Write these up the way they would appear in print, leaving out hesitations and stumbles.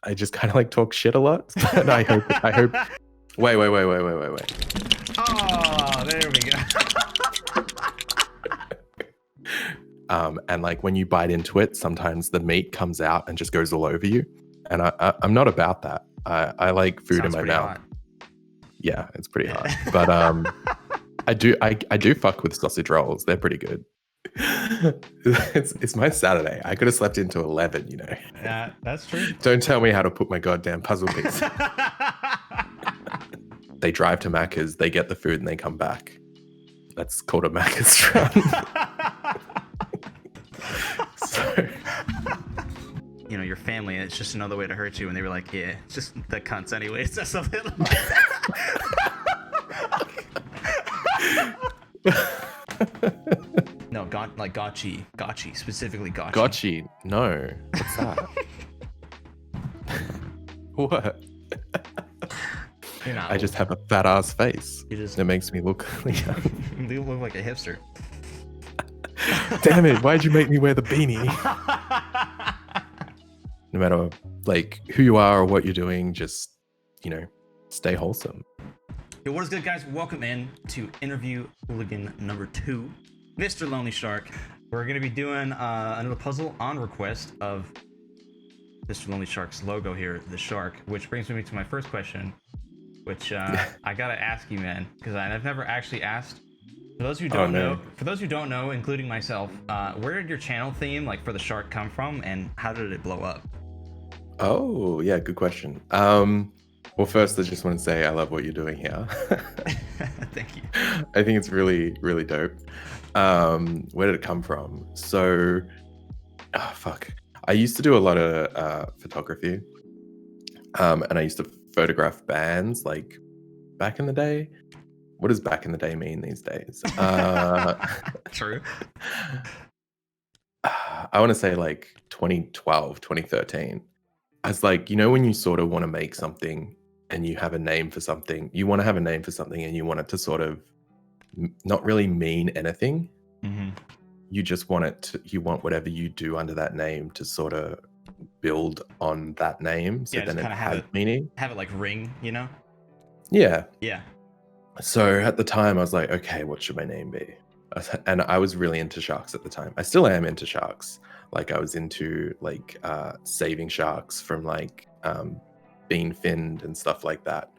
I just kind of like talk shit a lot. And I hope. Wait. Oh, there we go. And like when you bite into it, sometimes the meat comes out and just goes all over you. And I'm not about that. I like food Sounds in my pretty mouth. hot. Yeah, it's pretty hot. But I do fuck with sausage rolls. They're pretty good. It's my Saturday. I could have slept into 11, you know. Yeah, that's true. Don't tell me how to put my goddamn puzzle piece. They drive to Macca's, they get the food, and they come back. That's called a Macca's run. So, you know, your family, it's just another way to hurt you. And they were like, yeah, it's just the cunts anyways. Or something like that. No, like gotchi, specifically gotchi. Gotchi? No. What's that? What? I just have a fat ass face. It makes me look young. You look like a hipster. Damn it! Why'd you make me wear the beanie? No matter like who you are or what you're doing, just stay wholesome. Yo, what is good, guys? Welcome in to interview Hooligan number 2, Mr. LonelyShark. We're gonna be doing another puzzle on request of Mr. LonelyShark's logo here, the shark, which brings me to my first question, which I gotta ask you, man, because I've never actually asked. For those who don't know, including myself, where did your channel theme, like for the shark, come from, and how did it blow up? Oh yeah, good question. Well, first I just want to say I love what you're doing here. Thank you. I think it's really, really dope. Where did it come from? So, I used to do a lot of photography, and I used to photograph bands like back in the day. What does back in the day mean these days? True. I want to say like 2012, 2013. I was like, when you sort of want to make something and you have a name for something, you want to have a name for something and you want it to sort of not really mean anything. Mm-hmm. You just want it to, you want whatever you do under that name to sort of build on that name. So then it has meaning. Have it like ring, Yeah. Yeah. So at the time I was like, okay, what should my name be? And I was really into sharks at the time. I still am into sharks. Like I was into like saving sharks from like being finned and stuff like that.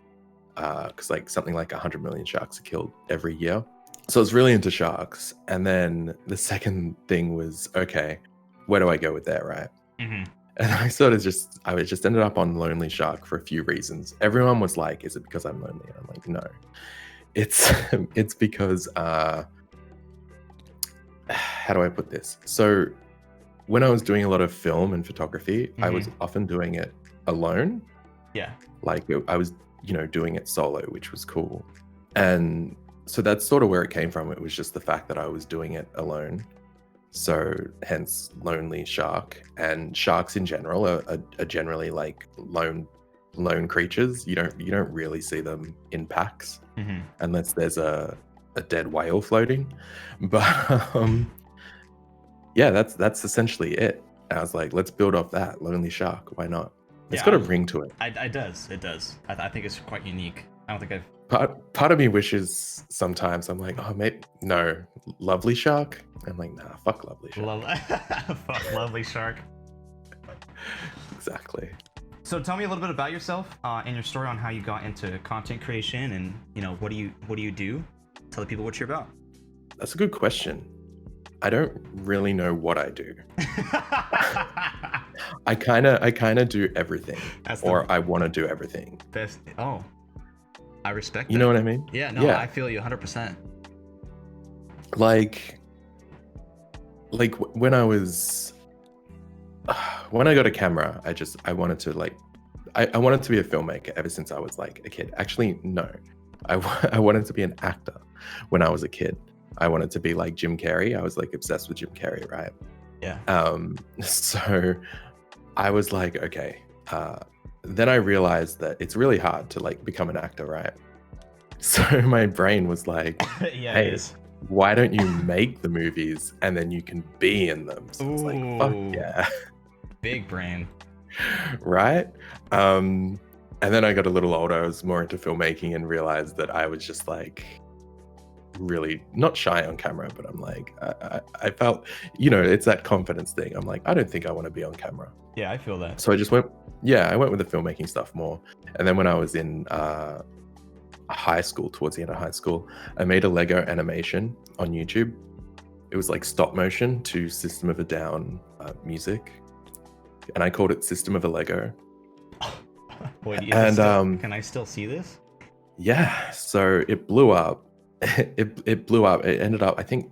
Because like something like 100 million sharks are killed every year. So I was really into sharks. And then the second thing was, okay, where do I go with that, right? Mm-hmm. And I just ended up on LonelyShark for a few reasons. Everyone was like, is it because I'm lonely? And I'm like, no. It's because how do I put this? So when I was doing a lot of film and photography, I was often doing it alone. Yeah. Like I was, doing it solo, which was cool. And so that's sort of where it came from. It was just the fact that I was doing it alone. So hence LonelyShark. And sharks in general are generally like lone creatures. You don't really see them in packs unless there's a dead whale floating. But yeah, that's essentially it. And I was like, let's build off that. LonelyShark, why not? It's got a ring to it. It does. I think it's quite unique. I don't think part of me wishes sometimes, I'm like, oh mate, no, LovelyShark. I'm like, nah, fuck LovelyShark. Fuck LovelyShark. Exactly. So tell me a little bit about yourself and your story on how you got into content creation, and what do you do? Tell the people what you're about. That's a good question. I don't really know what I do. I kind of do everything, I want to do everything. Best. Oh, I respect that. You know what I mean? Yeah, no, yeah. I feel you 100%. Like when I got a camera, I wanted to like, I wanted to be a filmmaker ever since I was like a kid. Actually, no, I wanted to be an actor when I was a kid. I wanted to be like Jim Carrey. I was like obsessed with Jim Carrey, right? Yeah. So I was like, okay. Then I realized that it's really hard to like become an actor, right? So my brain was like, yeah, hey, why don't you make the movies and then you can be in them? So it's like, fuck yeah. Big brain. Right? And then I got a little older, I was more into filmmaking and realized that I was just like really not shy on camera, but I'm like, I felt, it's that confidence thing. I'm like, I don't think I want to be on camera. Yeah, I feel that. So I went with the filmmaking stuff more. And then when I was in high school, towards the end of high school, I made a Lego animation on YouTube. It was like stop motion to System of a Down music. And I called it System of a Lego. Wait, can I still see this? Yeah, so it blew up. It blew up. It ended up, I think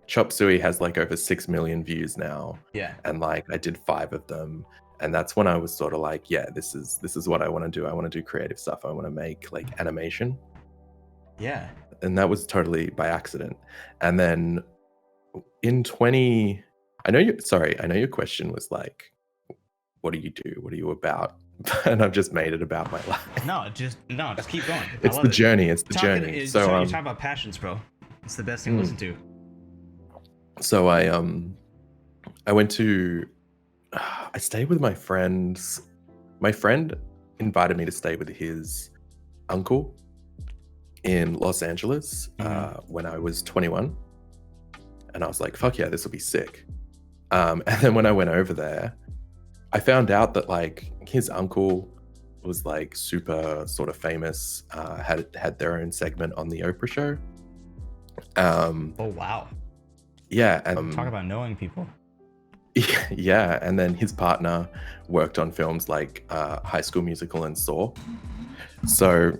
Chop Suey has like over 6 million views now. Yeah. And like I did 5 of them. And that's when I was sort of like, yeah, this is what I want to do. I want to do creative stuff. I want to make like animation. Yeah. And that was totally by accident. And then in I know your question was like, what do you do? What are you about? And I've just made it about my life. No, just keep going. It's the journey. It's the journey. So you're talking about passions, bro. It's the best thing to listen to. So I went to I stayed with my friends. My friend invited me to stay with his uncle in Los Angeles when I was 21. And I was like, fuck yeah, this will be sick. And then when I went over there, I found out that like his uncle was like super sort of famous, had their own segment on the Oprah show. Oh wow. Yeah, and talk about knowing people. Yeah, and then his partner worked on films like High School Musical and Saw. So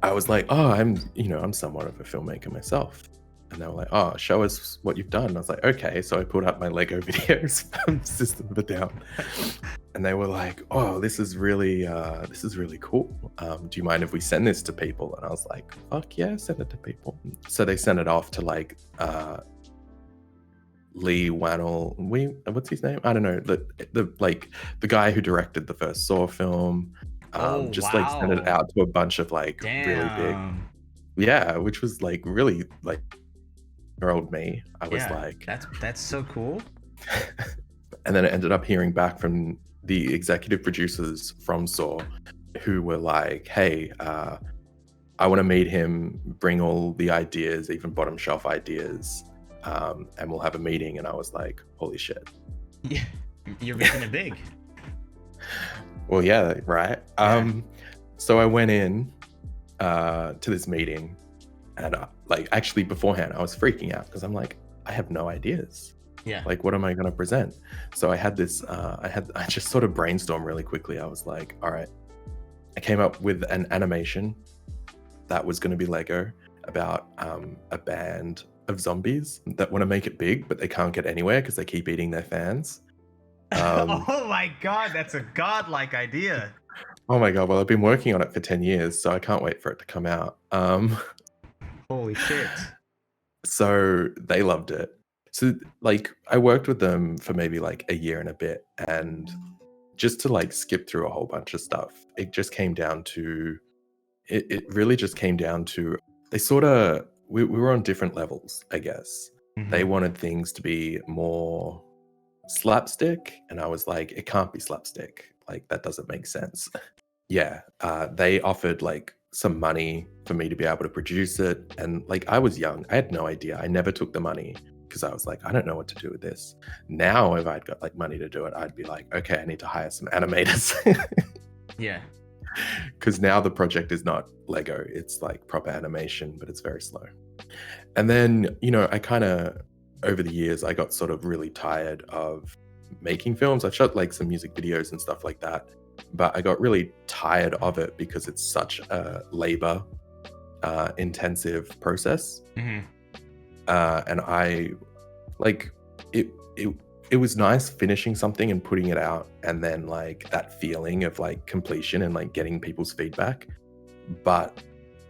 I was like, oh, I'm somewhat of a filmmaker myself. And they were like, oh, show us what you've done. And I was like, okay. So I pulled up my Lego videos from System of a Down. And they were like, oh, this is really cool. Do you mind if we send this to people? And I was like, fuck yeah, send it to people. So they sent it off to like Lee Wannell, what's his name? I don't know. The guy who directed the first Saw film. Like sent it out to a bunch of like really big. Yeah, which was like really like old me. I was like, that's so cool. And then I ended up hearing back from the executive producers from Saw, who were like, hey, I want to meet him, bring all the ideas, even bottom shelf ideas, and we'll have a meeting. And I was like, holy shit. Yeah, you're making it big. Well, yeah, right. Yeah. So I went in to this meeting, and like actually beforehand I was freaking out because I'm like, I have no ideas. Yeah. Like, what am I going to present? So I had this I just sort of brainstormed really quickly. I was like, all right, I came up with an animation that was going to be Lego about a band of zombies that want to make it big, but they can't get anywhere because they keep eating their fans. Oh my god, that's a godlike idea. Oh my god, well, I've been working on it for 10 years, so I can't wait for it to come out. Holy shit. So they loved it. So like I worked with them for maybe like a year and a bit, and just to like skip through a whole bunch of stuff, it just came down to it really just came down to we were on different levels, I guess. Mm-hmm. They wanted things to be more slapstick, and I was like, it can't be slapstick. Like, that doesn't make sense. Yeah, they offered like some money for me to be able to produce it. And like, I was young. I had no idea. I never took the money because I was like, I don't know what to do with this. Now, if I'd got like money to do it, I'd be like, okay, I need to hire some animators. Yeah. Because now the project is not Lego. It's like proper animation, but it's very slow. And then, I kind of, over the years, I got sort of really tired of making films. I've shot like some music videos and stuff like that, but I got really tired of it because it's such a labor intensive process. Mm-hmm. And I like it was nice finishing something and putting it out, and then like that feeling of like completion and like getting people's feedback. But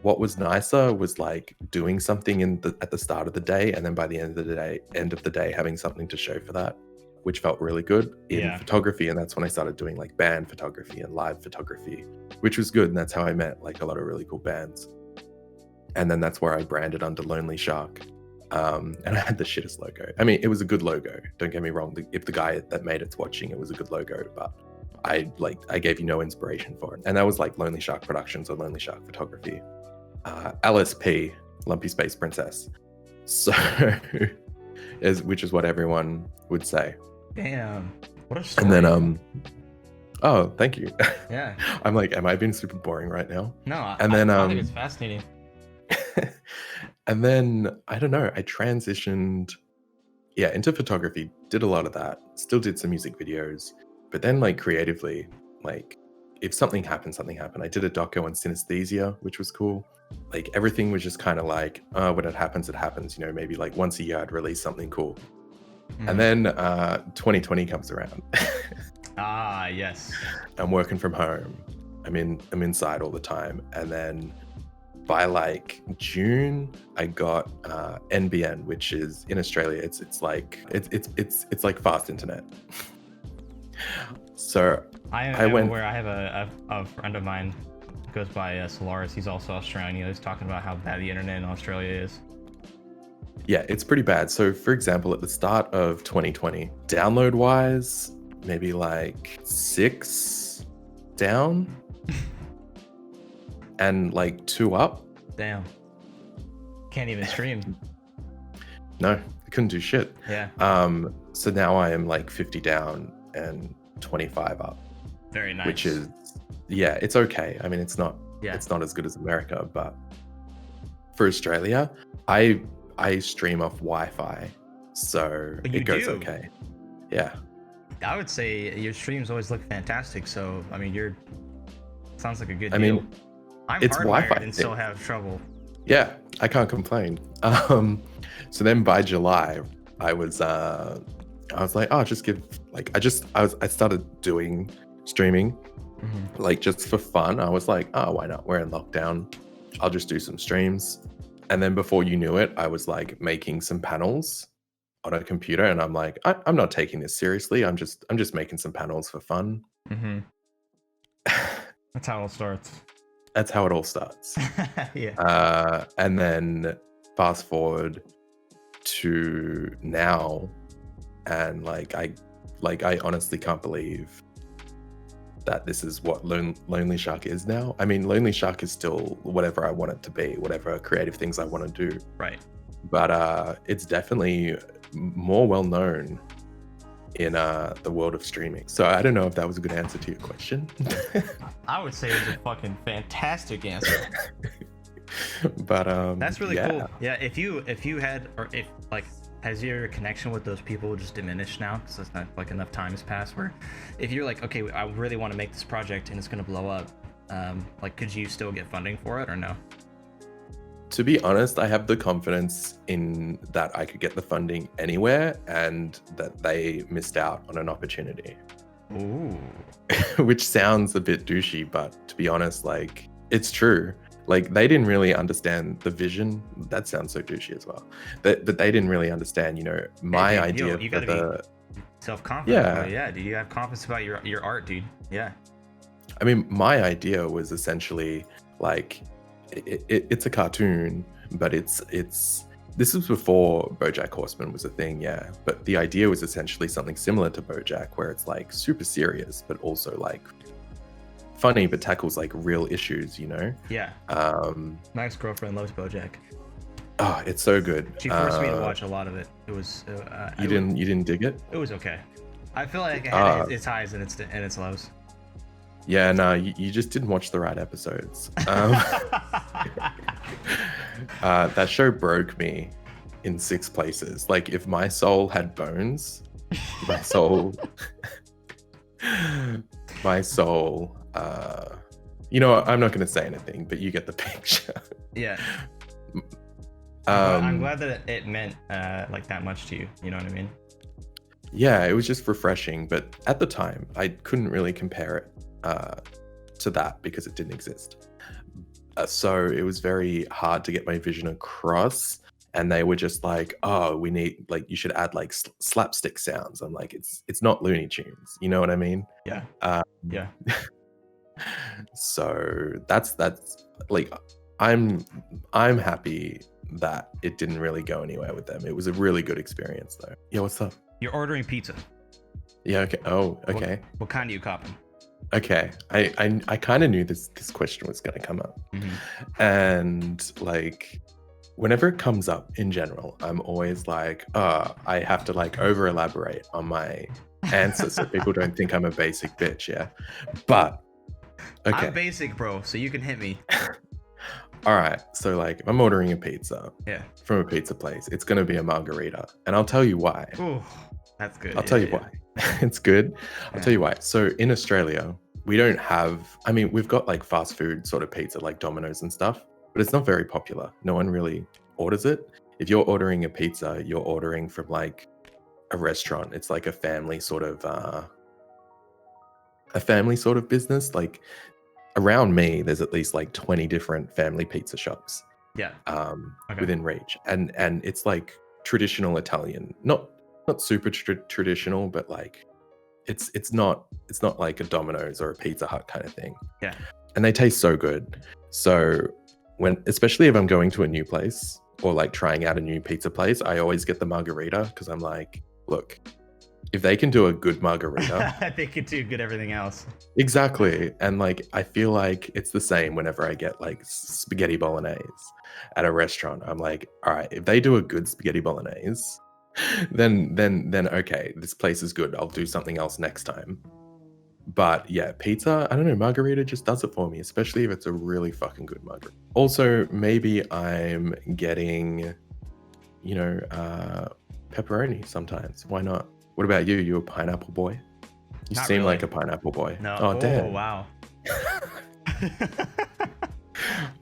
what was nicer was like doing something at the start of the day, and then by the end of the day having something to show for that, which felt really good in photography. And that's when I started doing like band photography and live photography, which was good. And that's how I met like a lot of really cool bands. And then that's where I branded under LonelyShark. And I had the shittest logo. I mean, it was a good logo. Don't get me wrong. If the guy that made it's watching, it was a good logo, but I gave you no inspiration for it. And that was like Lonely Shark Productions or Lonely Shark Photography. LSP, Lumpy Space Princess. So, which is what everyone would say. Damn, what a story. And then, oh, thank you. Yeah. I'm like, am I being super boring right now? No, and then, I think it's fascinating. And then, I don't know, I transitioned, into photography, did a lot of that, still did some music videos, but then like creatively, like if something happened. I did a doco on synesthesia, which was cool. Like everything was just kind of like, when it happens, you know, maybe like once a year I'd release something cool. And then 2020 comes around. Ah, yes. I'm working from home. I'm inside all the time. And then by like June, I got NBN, which is in Australia. It's like fast internet. So I went where I have a friend of mine who goes by Solaris. He's also Australian. He was talking about how bad the internet in Australia is. Yeah, it's pretty bad. So for example, at the start of 2020, download wise, maybe like 6 down and like 2 up. Damn. Can't even stream. No, I couldn't do shit. Yeah. So now I am like 50 down and 25 up. Very nice. Which is, it's okay. I mean, it's not as good as America, but for Australia, I stream off Wi-Fi, so it goes okay. Yeah. I would say your streams always look fantastic. So I mean, sounds like a good deal. I mean, I'm it's hardwired Wi-Fi and still have trouble. Yeah, I can't complain. So then by July, I was like, oh, just give like I started doing streaming, like just for fun. I was like, oh, why not? We're in lockdown. I'll just do some streams. And then before you knew it, I was like making some panels on a computer, and I'm like, I'm not taking this seriously. I'm just making some panels for fun. That's how it starts. That's how it all starts. Yeah. And then fast forward to now, and I honestly can't believe that this is what Lonely Shark is now. I mean, Lonely Shark is still whatever I want it to be, whatever creative things I want to do. Right. But it's definitely more well known in the world of streaming. So I don't know if that was a good answer to your question. I would say it was a fucking fantastic answer. But that's really cool. Yeah, if you had, or if like, has your connection with those people just diminished now because it's not like enough time has passed, where if you're like, okay, I really want to make this project and it's going to blow up, like, could you still get funding for it or no? To be honest, I have the confidence in that I could get the funding anywhere, and that they missed out on an opportunity. Ooh. Which sounds a bit douchey, but to be honest, like, it's true. Like, they didn't really understand the vision. That sounds so douchey as well. But they didn't really understand, you know, my idea. You gotta be self-confident. Yeah, dude, you have confidence about your art, dude. Yeah. I mean, my idea was essentially like, it's a cartoon, but this was before BoJack Horseman was a thing, yeah. But the idea was essentially something similar to BoJack, where it's like super serious, but also like funny, but tackles like real issues, you know? Yeah. My ex-girlfriend loves BoJack. Oh, it's so good. She forced me to watch a lot of it. It was. You didn't dig it? It was okay. I feel like it had its highs and its lows. Yeah, no, you just didn't watch the right episodes. That show broke me in 6 places. Like, if my soul had bones, my soul, you know, I'm not going to say anything, but you get the picture. Yeah. I'm glad that it meant like that much to you. You know what I mean? Yeah, it was just refreshing. But at the time, I couldn't really compare it to that because it didn't exist. So it was very hard to get my vision across. And they were just like, oh, we need, like, you should add like slapstick sounds. I'm like, it's not Looney Tunes. You know what I mean? Yeah. Yeah. So that's like, I'm happy that it didn't really go anywhere with them. It was a really good experience though. Yeah, what's up? You're ordering pizza. Yeah, okay. Oh, okay. What kind are you copping? Okay. I kind of knew this question was going to come up. And like whenever it comes up in general, I'm always like, I have to like over elaborate on my answer so people don't think I'm a basic bitch, yeah. But okay. I'm basic, bro, so you can hit me. All right. So like if I'm ordering a pizza from a pizza place, it's going to be a margarita. And I'll tell you why. Ooh, that's good. I'll tell you why. It's good. I'll tell you why. So in Australia, we don't have, I mean, we've got like fast food sort of pizza like Domino's and stuff, but it's not very popular. No one really orders it. If you're ordering a pizza, you're ordering from like a restaurant. It's like a family sort of business. Like around me, there's at least like 20 different family pizza shops. Yeah. Within reach. And it's like traditional Italian, not super traditional, but like it's not like a Domino's or a Pizza Hut kind of thing. Yeah. And they taste so good. So especially if I'm going to a new place or like trying out a new pizza place, I always get the margarita because I'm like, look, if they can do a good margarita, they can do good everything else. Exactly. And like I feel like it's the same whenever I get like spaghetti bolognese at a restaurant. I'm like, all right, if they do a good spaghetti bolognese, then okay, this place is good. I'll do something else next time. But yeah, pizza, I don't know, margarita just does it for me, especially if it's a really fucking good margarita. Also, maybe I'm getting, pepperoni sometimes. Why not? What about you? You a pineapple boy? You Not seem really. like a pineapple boy. No. Oh, damn. Wow. I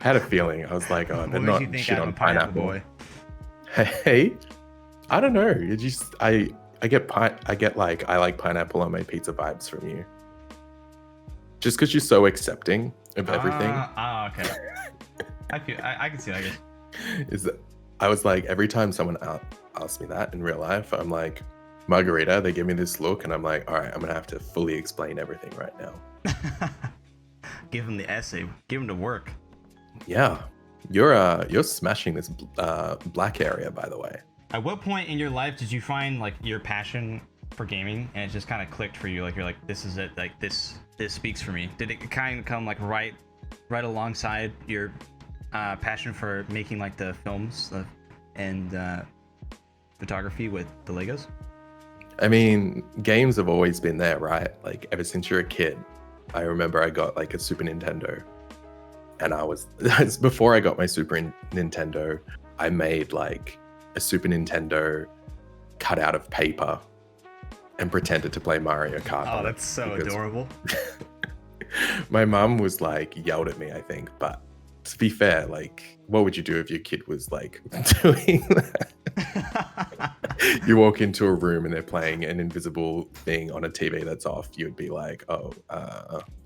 had a feeling. I was like, oh, they're What not makes you think shit I'm on a pineapple pineapple. boy? Hey, I don't know. You just I get like I like pineapple on my pizza vibes from you. Just because you're so accepting of everything. Okay. I can see that. I guess. Is that I was like every time someone asks me that in real life, I'm like margarita. They give me this look, and I'm like, all right, I'm gonna have to fully explain everything right now. Give him the essay. Give him the work. Yeah, you're smashing this black area, by the way. At what point in your life did you find like your passion for gaming, and it just kind of clicked for you? Like you're like, this is it. Like this speaks for me. Did it kind of come like right alongside your passion for making like the films and photography with the Legos? I mean, games have always been there, right? Like ever since you're a kid. I remember I got like a Super Nintendo, and before I got my Super Nintendo, I made like a Super Nintendo cut out of paper and pretended to play Mario Kart. Oh, that's so adorable. My mum was like yelled at me, I think, but to be fair, like, what would you do if your kid was like doing that? You walk into a room and they're playing an invisible thing on a TV that's off. You'd be like, oh,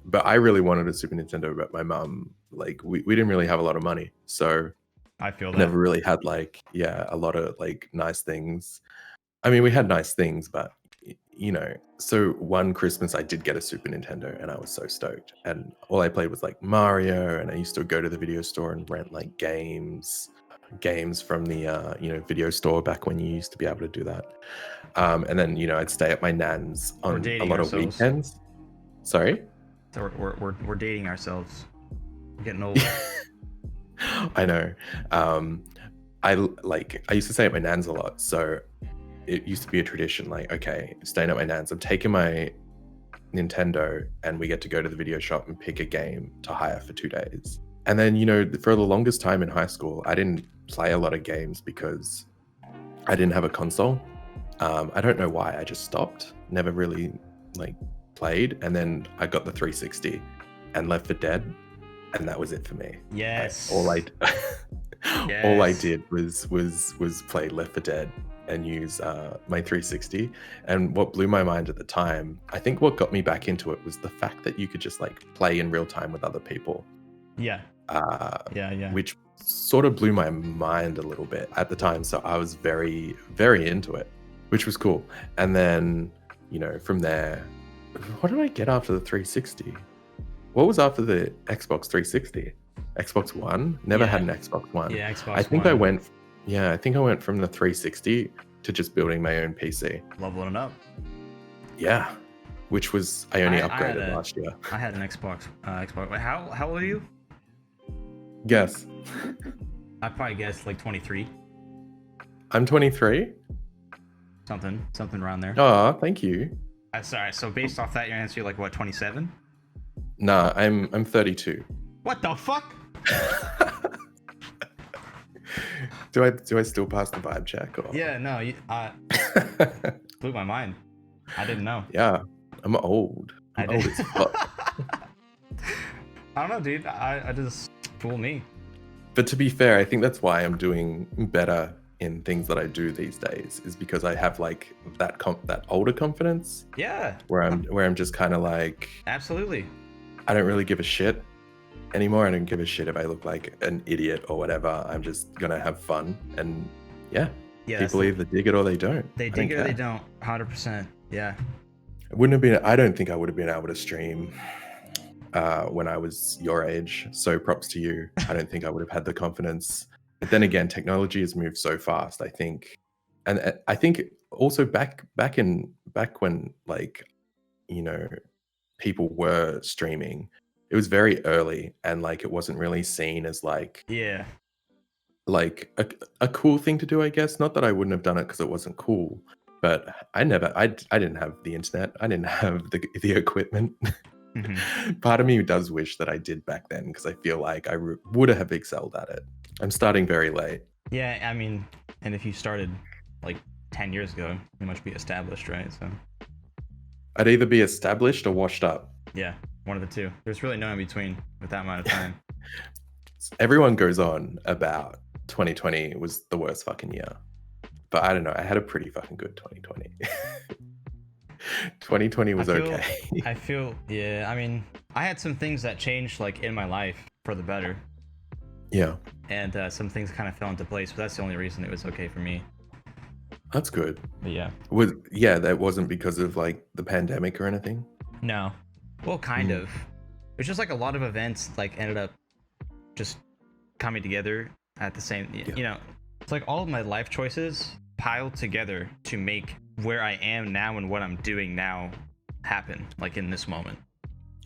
but I really wanted a Super Nintendo, but my mum, like, we didn't really have a lot of money. So I feel that. Never really had like, a lot of like nice things. I mean, we had nice things, but so one Christmas I did get a Super Nintendo and I was so stoked. And all I played was like Mario, and I used to go to the video store and rent like games from the video store back when you used to be able to do that. And then I'd stay at my nan's on a lot of weekends. Sorry? So we're dating ourselves. We're getting old. I know. I used to stay at my nan's a lot, so it used to be a tradition, like, okay, staying at my nan's, I'm taking my Nintendo and we get to go to the video shop and pick a game to hire for 2 days. And then, for the longest time in high school, I didn't play a lot of games because I didn't have a console. I don't know why, I just stopped, never really like played. And then I got the 360 and Left 4 Dead, and that was it for me. Yes. All I did was play Left 4 Dead and use my 360. And what blew my mind at the time, I think what got me back into it was the fact that you could just like play in real time with other people. Yeah. Which sort of blew my mind a little bit at the time. So I was very, very into it, which was cool. And then, from there, what did I get after the 360? What was after the Xbox 360? Xbox One? Never had an Xbox One. Yeah, Xbox I think One. I went Yeah, I think I went from the 360 to just building my own PC. Leveling up. Yeah, which was I only I had upgraded a- last year. I had an Xbox. Xbox. Wait, how old are you? Guess. I probably guessed like 23. I'm 23. Something around there. Oh, thank you. Sorry. So based off that, your answer, you're like what, 27? Nah, I'm 32. What the fuck? Do I still pass the vibe check? Or? Yeah, no, blew my mind. I didn't know. Yeah, I'm old. I'm old as fuck. I don't know, dude. I just fool me. But to be fair, I think that's why I'm doing better in things that I do these days, is because I have like that older confidence. Yeah. Where I'm just kind of like, absolutely. I don't really give a shit anymore. I don't give a shit if I look like an idiot or whatever. I'm just gonna have fun, and yeah, people either dig it or they don't. They dig it or they don't. 100%. Yeah. It wouldn't have been. I don't think I would have been able to stream when I was your age. So props to you. I don't think I would have had the confidence. But then again, technology has moved so fast. I think, and I think also back when like, you know, people were streaming, it was very early, and like it wasn't really seen as like like a cool thing to do, I guess. Not that I wouldn't have done it because it wasn't cool, but I didn't have the internet. I didn't have the equipment. Mm-hmm. Part of me does wish that I did back then, because I feel like I would have excelled at it. I'm starting very late. Yeah, I mean, and if you started like 10 years ago, you must be established, right? So I'd either be established or washed up. Yeah, one of the two. There's really no in between with that amount of time. Everyone goes on about 2020 was the worst fucking year, but I don't know. I had a pretty fucking good 2020. 2020 was okay. I feel, yeah, I mean, I had some things that changed like in my life for the better. Yeah. And some things kind of fell into place, but that's the only reason it was okay for me. That's good. But yeah. That wasn't because of like the pandemic or anything? No. Well, kind of. It's just like a lot of events like ended up just coming together at the same, you know, it's like all of my life choices piled together to make where I am now and what I'm doing now happen, like in this moment.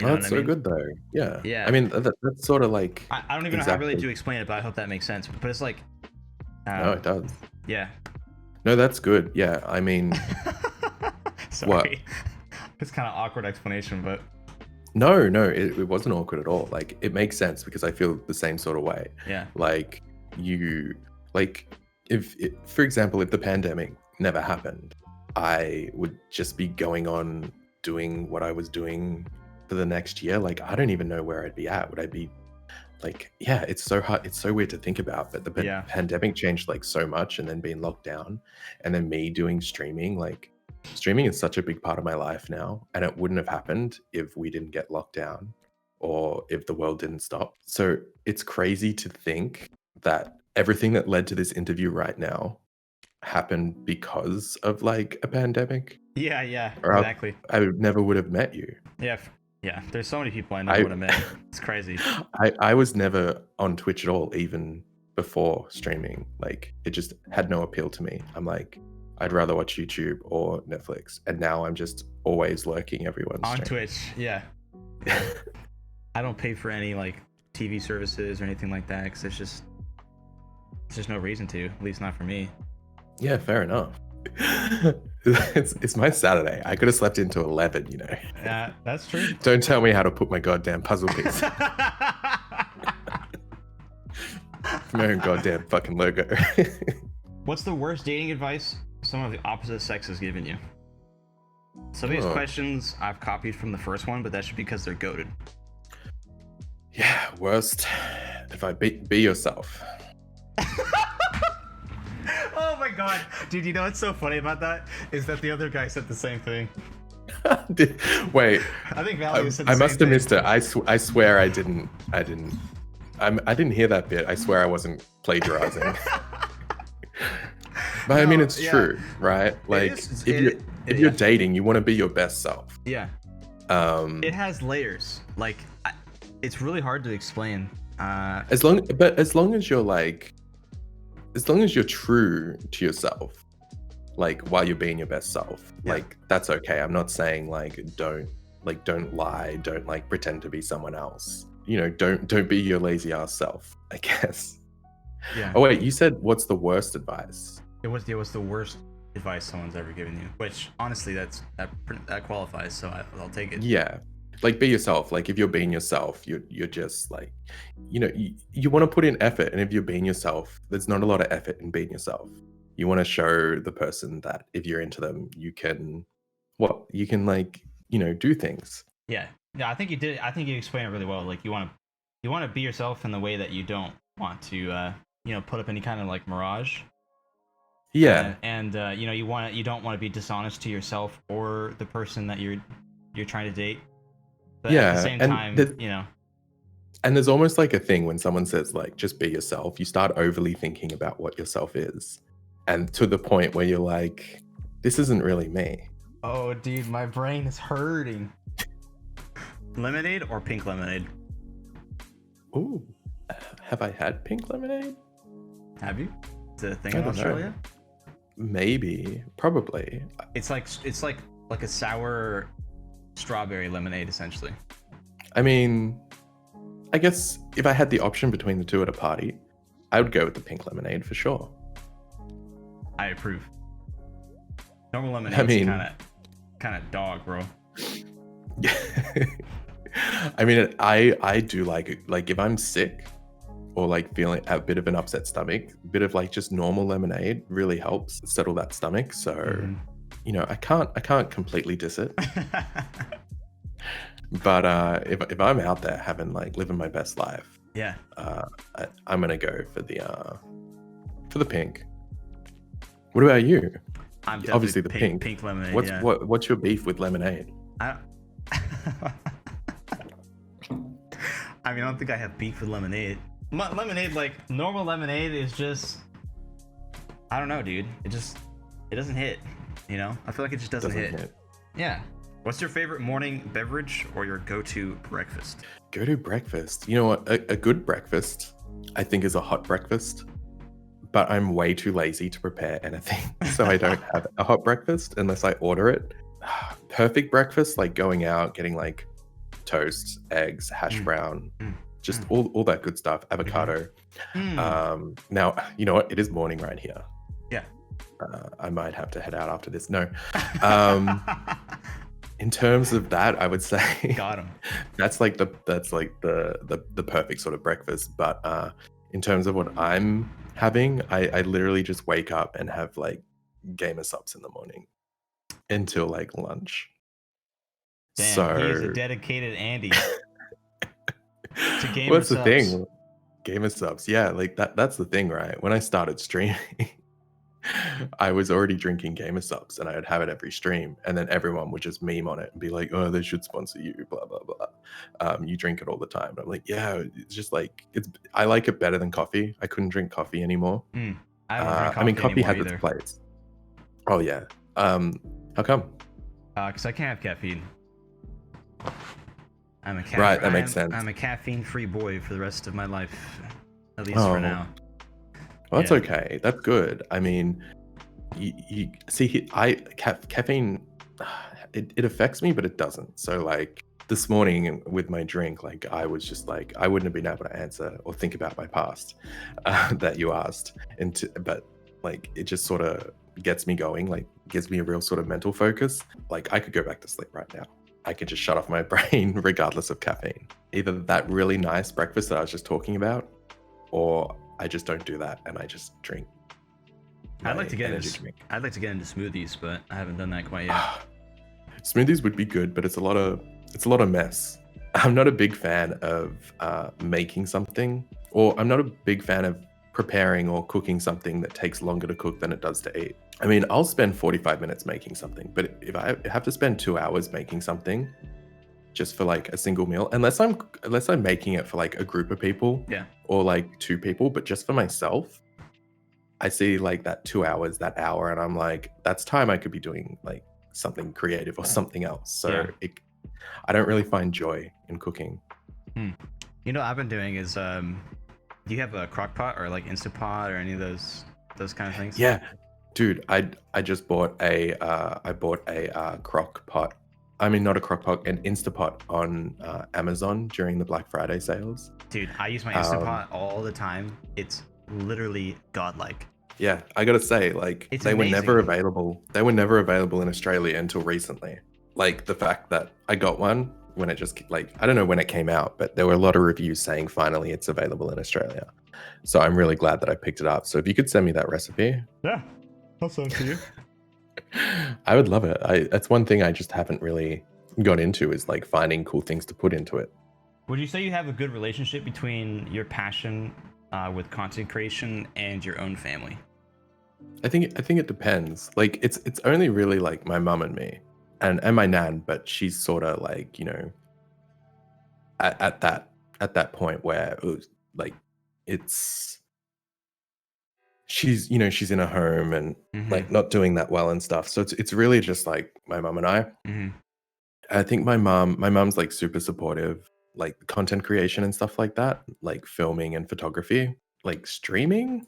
You know that's so good though. Yeah. Yeah. I mean, that's sort of like. I don't even know how really to explain it, but I hope that makes sense. But it's like. No, it does. Yeah. No, that's good. Yeah. I mean. Sorry. What? It's kind of awkward explanation, but. No, it wasn't awkward at all. Like, it makes sense because I feel the same sort of way. Yeah. Like, for example, if the pandemic never happened, I would just be going on doing what I was doing for the next year. Like, I don't even know where I'd be at. Would I be like, yeah, it's so hard. It's so weird to think about, but the pandemic changed like so much, and then being locked down, and then me doing streaming, like streaming is such a big part of my life now, and it wouldn't have happened if we didn't get locked down or if the world didn't stop. So it's crazy to think that everything that led to this interview right now happened because of like a pandemic. Yeah, exactly. I never would have met you. Yeah, there's so many people I never would have met. It's crazy. I was never on Twitch at all, even before streaming. Like, it just had no appeal to me. I'm like, I'd rather watch YouTube or Netflix, and now I'm just always lurking everyone's on stream. Twitch. Yeah. I don't pay for any like TV services or anything like that, because there's just no reason to, at least not for me. Yeah, fair enough. It's my Saturday. I could have slept into 11, you know. Yeah, that's true. Don't tell me how to put my goddamn puzzle piece. My own goddamn fucking logo. What's the worst dating advice someone of the opposite sex has given you? Some of these questions I've copied from the first one, but that's because they're goated. Yeah, worst advice, be yourself. Oh my god, dude! You know what's so funny about that is that the other guy said the same thing. Wait, I think Valley said the I same must have thing. missed it. I swear I didn't hear that bit. I swear I wasn't plagiarizing. But I mean, it's true, right? Like, if you're dating, you want to be your best self. Yeah. It has layers. Like, it's really hard to explain. As long as you're like, as long as you're true to yourself, like while you're being your best self, Yeah. like that's okay. I'm not saying like don't lie, don't like pretend to be someone else. You know, don't be your lazy ass self, I guess. Yeah. Oh wait, you said what's the worst advice? It was the worst advice someone's ever given you. Which honestly, that qualifies. So I'll take it. Yeah. Like be yourself. Like if you're being yourself, you're just like, you know, you want to put in effort, and if you're being yourself, there's not a lot of effort in being yourself. You want to show the person that if you're into them, you can like, you know, do things. Yeah. Yeah. I think you did. I think you explained it really well. Like you want to be yourself in the way that you don't want to, put up any kind of like mirage. Yeah. And you know, you don't want to be dishonest to yourself or the person that you're trying to date. But Yeah, at the same and time, the- you know, And there's almost like a thing when someone says like just be yourself, you start overly thinking about what yourself is. And to the point where you're like, this isn't really me. oh dude, my brain is hurting. Lemonade or pink lemonade? Ooh. Have I had pink lemonade? Have you? It's a thing I in don't know. Australia. Maybe. Probably. It's like a sour strawberry lemonade essentially. I mean, I guess if I had the option between the two at a party, I would go with the pink lemonade for sure. I approve. Normal lemonade I mean- kind of dog, bro. I mean, I do like if I'm sick or like feeling a bit of an upset stomach, a bit of like just normal lemonade really helps settle that stomach. So, Mhm. you know, I can't completely diss it. But if I'm out there having like living my best life, Yeah. I'm gonna go for the pink. What about you? I'm definitely Obviously the pink. pink lemonade. What's yeah. what's your beef with lemonade? I mean, I don't think I have beef with lemonade. Lemonade, like normal lemonade, is just, I don't know, dude. It doesn't hit. You know, I feel like it just doesn't hit. Yeah. What's your favorite morning beverage or your go-to breakfast? Go-to breakfast. You know what? A good breakfast, I think, is a hot breakfast. But I'm way too lazy to prepare anything, so I don't have a hot breakfast unless I order it. Perfect breakfast, like going out, getting like toast, eggs, hash brown, just all that good stuff, avocado. Now, you know what? It is morning right here. Yeah. I might have to head out after this. No. In terms of that, I would say Got him. that's like the perfect sort of breakfast. But in terms of what I'm having, I literally just wake up and have like gamer subs in the morning until like lunch. Damn, So he is a dedicated Andy. To gamer what's the subs. thing? Gamer subs, yeah, like that's the thing, right? When I started streaming, I was already drinking gamer subs and I would have it every stream, and then everyone would just meme on it and be like, oh, they should sponsor you, blah blah blah. You drink it all the time. And I'm like, yeah, it's just like I like it better than coffee. I couldn't drink coffee anymore. I don't drink coffee I mean, coffee anymore has either. its place. Oh yeah. How come? Because I can't have caffeine. Right, that makes sense. I'm a caffeine-free boy for the rest of my life, at least Oh. for now. Well, that's Yeah. okay. That's good. I mean, you see, caffeine, it affects me, but it doesn't. So like this morning with my drink, like I was just like, I wouldn't have been able to answer or think about my past that you asked. But like, it just sort of gets me going, like gives me a real sort of mental focus. Like I could go back to sleep right now. I could just shut off my brain regardless of caffeine. Either that really nice breakfast that I was just talking about, or I just don't do that and I just drink. I'd like to get energy into drink. smoothies, but I haven't done that quite yet. Smoothies would be good, but it's a lot of mess. I'm not a big fan of making something, or I'm not a big fan of preparing or cooking something that takes longer to cook than it does to eat. I mean, I'll spend 45 minutes making something, but if I have to spend 2 hours making something just for like a single meal, unless I'm making it for like a group of people, Yeah. or like 2 people, but just for myself, I see like that 2 hours, that hour, and I'm like, that's time I could be doing like something creative or something else. So Yeah. I don't really find joy in cooking. You know what I've been doing is Do you have a crock pot or like Instant Pot or any of those kind of things? Yeah, dude, I just bought a crock pot. I mean, not a crock pot, an Instapot on Amazon during the Black Friday sales. Dude, I use my Instant Pot all the time. It's literally godlike. Yeah, I gotta say, like, It's they were never amazing. available. They were never available in Australia until recently. Like the fact that I got one when it just like I don't know when it came out, but there were a lot of reviews saying finally it's available in Australia. So I'm really glad that I picked it up. So if you could send me that recipe, Yeah, I'll send it to you. I would love it. That's one thing I just haven't really got into is like finding cool things to put into it. Would you say you have a good relationship between your passion with content creation and your own family? I think it depends. Like it's only really like my mum and me and my nan, but she's sort of like, you know, at that point where it was like it's she's, you know, she's in a home and like not doing that well and stuff. So it's really just like my mum and I. Mm-hmm. I think my mom's like super supportive, like content creation and stuff like that, like filming and photography, like streaming.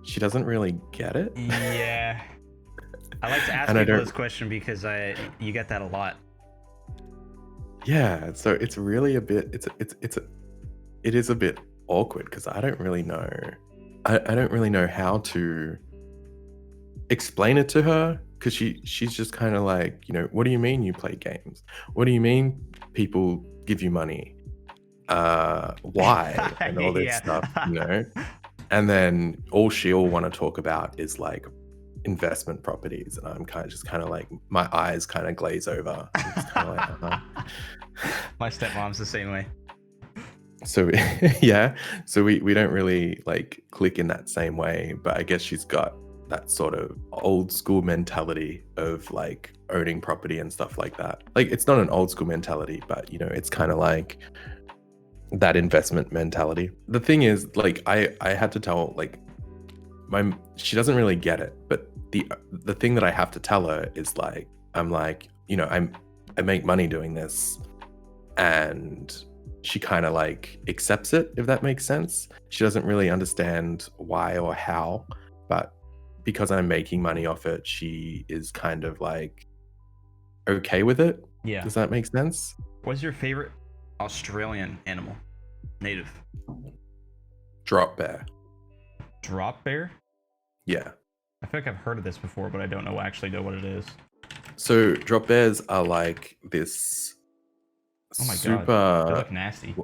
She doesn't really get it. Yeah. I like to ask And I people don't this question because you get that a lot. Yeah, so it's really a bit it is a bit awkward because I don't really know. I don't really know how to explain it to her because she's just kind of like, you know, what do you mean you play games? What do you mean people give you money? Why? And all this stuff, you know? And then all she'll want to talk about is like investment properties, and I'm kind of like my eyes kind of glaze over. I'm just kind of like, My stepmom's the same way. So yeah, so we don't really like click in that same way, but I guess she's got that sort of old school mentality of like owning property and stuff like that. Like it's not an old school mentality, but you know, it's kind of like that investment mentality. The thing is, like I had to tell like she doesn't really get it, but the thing that I have to tell her is like I'm like, you know, I make money doing this, and she kind of like accepts it, if that makes sense. She doesn't really understand why or how, but because I'm making money off it, she is kind of like okay with it. Yeah. Does that make sense? What's your favorite Australian animal? Native. Drop bear. Drop bear? Yeah. I feel like I've heard of this before, but I don't actually know what it is. So drop bears are like this Oh my super god, they look nasty.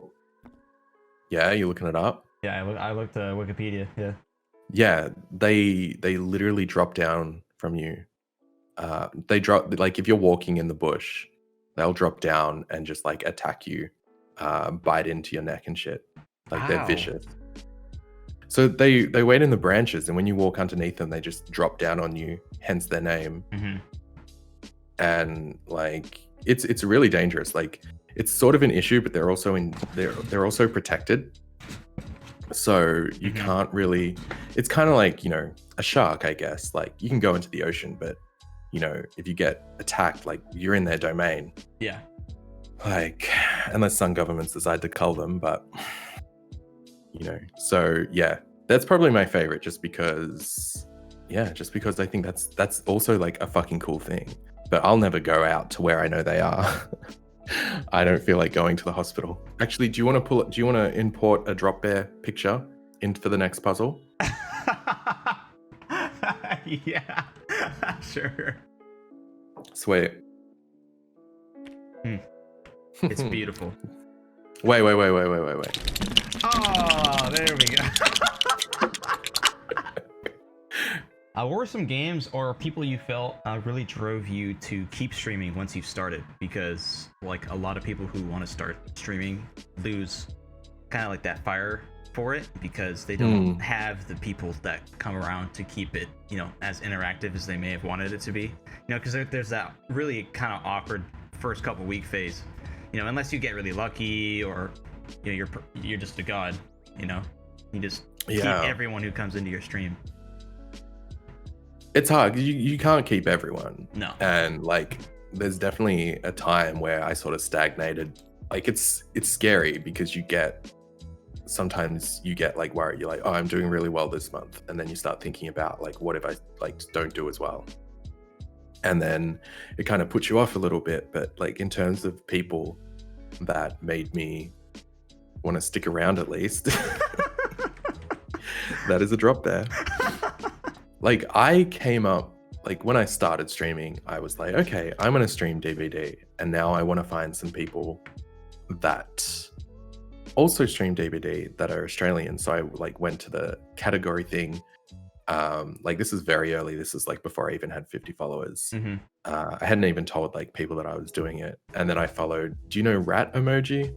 Yeah, you're looking it up? Yeah, I looked at Wikipedia. Yeah. Yeah, they literally drop down from you. They drop like if you're walking in the bush, they'll drop down and just like attack you, bite into your neck and shit. Like they're Wow. vicious. So they wait in the branches, and when you walk underneath them, they just drop down on you. Hence their name. Mm-hmm. And like it's really dangerous. Like it's sort of an issue, but they're also protected. So you can't really. It's kind of like, you know, a shark, I guess. Like you can go into the ocean, but you know, if you get attacked, like you're in their domain. Yeah. Like unless some governments decide to cull them, but you know. So yeah, that's probably my favorite, just because I think that's also like a fucking cool thing. But I'll never go out to where I know they are. I don't feel like going to the hospital. Actually, do you want to import a drop bear picture in for the next puzzle? Yeah. Sure. Sweet. It's beautiful. Wait. Oh, there we go. What were some games or people you felt really drove you to keep streaming once you've started? Because like a lot of people who want to start streaming lose kind of like that fire for it because they don't have the people that come around to keep it, you know, as interactive as they may have wanted it to be. You know, because there's that really kind of awkward first couple week phase. You know, unless you get really lucky or you know you're just a god. You know, you just keep everyone who comes into your stream. It's hard. You can't keep everyone. No. And like, there's definitely a time where I sort of stagnated. Like it's scary because you get sometimes you get like worried. You're like, oh, I'm doing really well this month, and then you start thinking about like, what if I like don't do as well? And then it kind of puts you off a little bit. But like in terms of people that made me want to stick around at least, that is a drop there. Like I came up, like when I started streaming, I was like, okay, I'm going to stream DVD. And now I want to find some people that also stream DVD that are Australian. So I like went to the category thing. Like this is very early. This is like before I even had 50 followers. Mm-hmm. I hadn't even told like people that I was doing it. And then I followed, do you know Rat Emoji?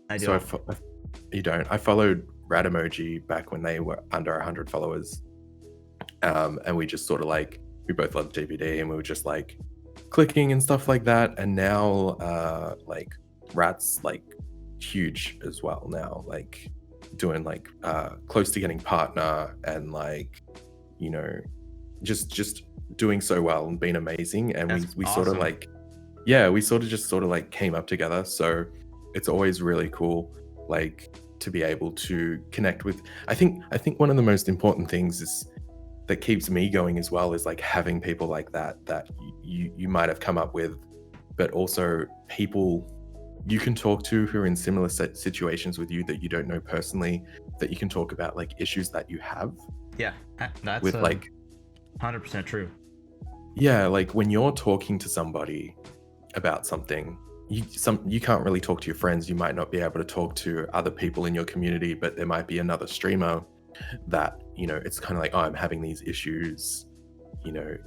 I do. So you don't. I followed Rat Emoji back when they were under 100 followers. And we just sort of like, we both loved DVD and we were just like clicking and stuff like that. And now like Rat's like huge as well now, like doing like close to getting partner and like, you know, just doing so well and being amazing. And we awesome. sort of like, yeah, we sort of just sort of like came up together. So it's always really cool, like to be able to connect with. I think one of the most important things is that keeps me going as well is like having people like that you might have come up with, but also people you can talk to who are in similar situations with you that you don't know personally, that you can talk about like issues that you have. Yeah, that's with like 100% true. Yeah, like when you're talking to somebody about something, you can't really talk to your friends. You might not be able to talk to other people in your community, but there might be another streamer that, you know, it's kind of like, oh, I'm having these issues, you know,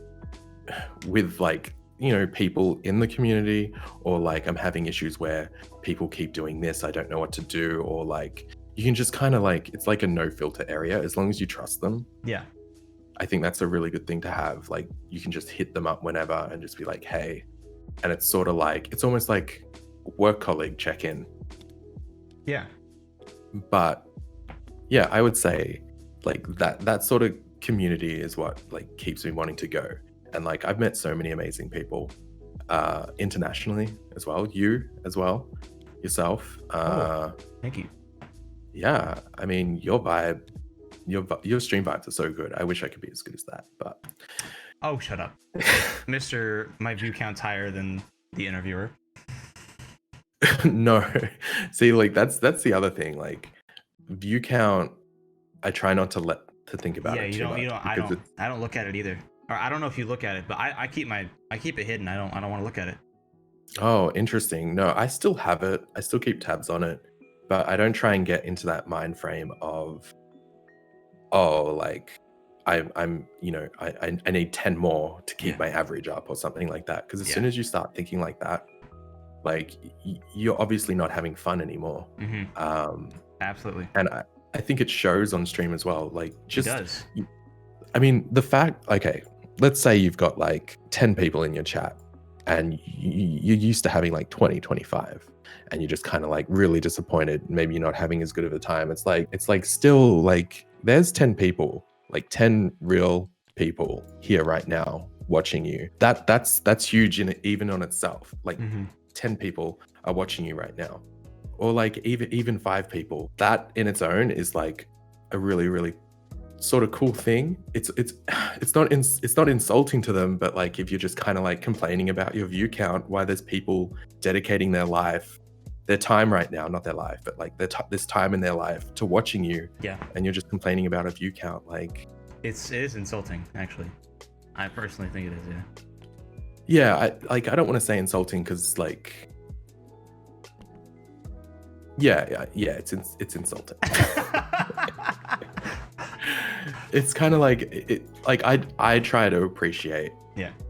with like, you know, people in the community, or like I'm having issues where people keep doing this, I don't know what to do, or like you can just kind of like, it's like a no filter area as long as you trust them. Yeah, I think that's a really good thing to have. Like you can just hit them up whenever and just be like, hey, and it's sort of like, it's almost like work colleague check-in. Yeah, but yeah, I would say like that sort of community is what like keeps me wanting to go. And like I've met so many amazing people internationally as well. You as well, yourself. Thank you. Yeah, I mean your stream vibes are so good. I wish I could be as good as that, but oh, shut up. Mr. My view count's higher than the interviewer. No, see, like that's the other thing. Like view count, I try not to think about it too much. I don't look at it either. Or I don't know if you look at it, but I keep it hidden. I don't want to look at it. Oh, interesting. No, I still have it. I still keep tabs on it, but I don't try and get into that mind frame of, oh, like I'm you know, I need 10 more to keep my average up or something like that. Because as soon as you start thinking like that, like you're obviously not having fun anymore. Mm-hmm. Absolutely. And I think it shows on stream as well. Like just, it does. I mean, the fact, okay, let's say you've got like 10 people in your chat and you're used to having like 20, 25, and you're just kind of like really disappointed. Maybe you're not having as good of a time. It's like still like there's 10 people, like 10 real people here right now watching you. That's huge even on itself. Like 10 people are watching you right now, or like even 5 people. That in its own is like a really, really sort of cool thing. It's not insulting to them, but like if you're just kind of like complaining about your view count, why there's people dedicating their life, their time right now, not their life, but like this time in their life to watching you, and you're just complaining about a view count, like it is insulting. Actually, I personally think it is. Yeah, I don't want to say insulting because like yeah, it's insulting. It's kind of like it. Like I try to appreciate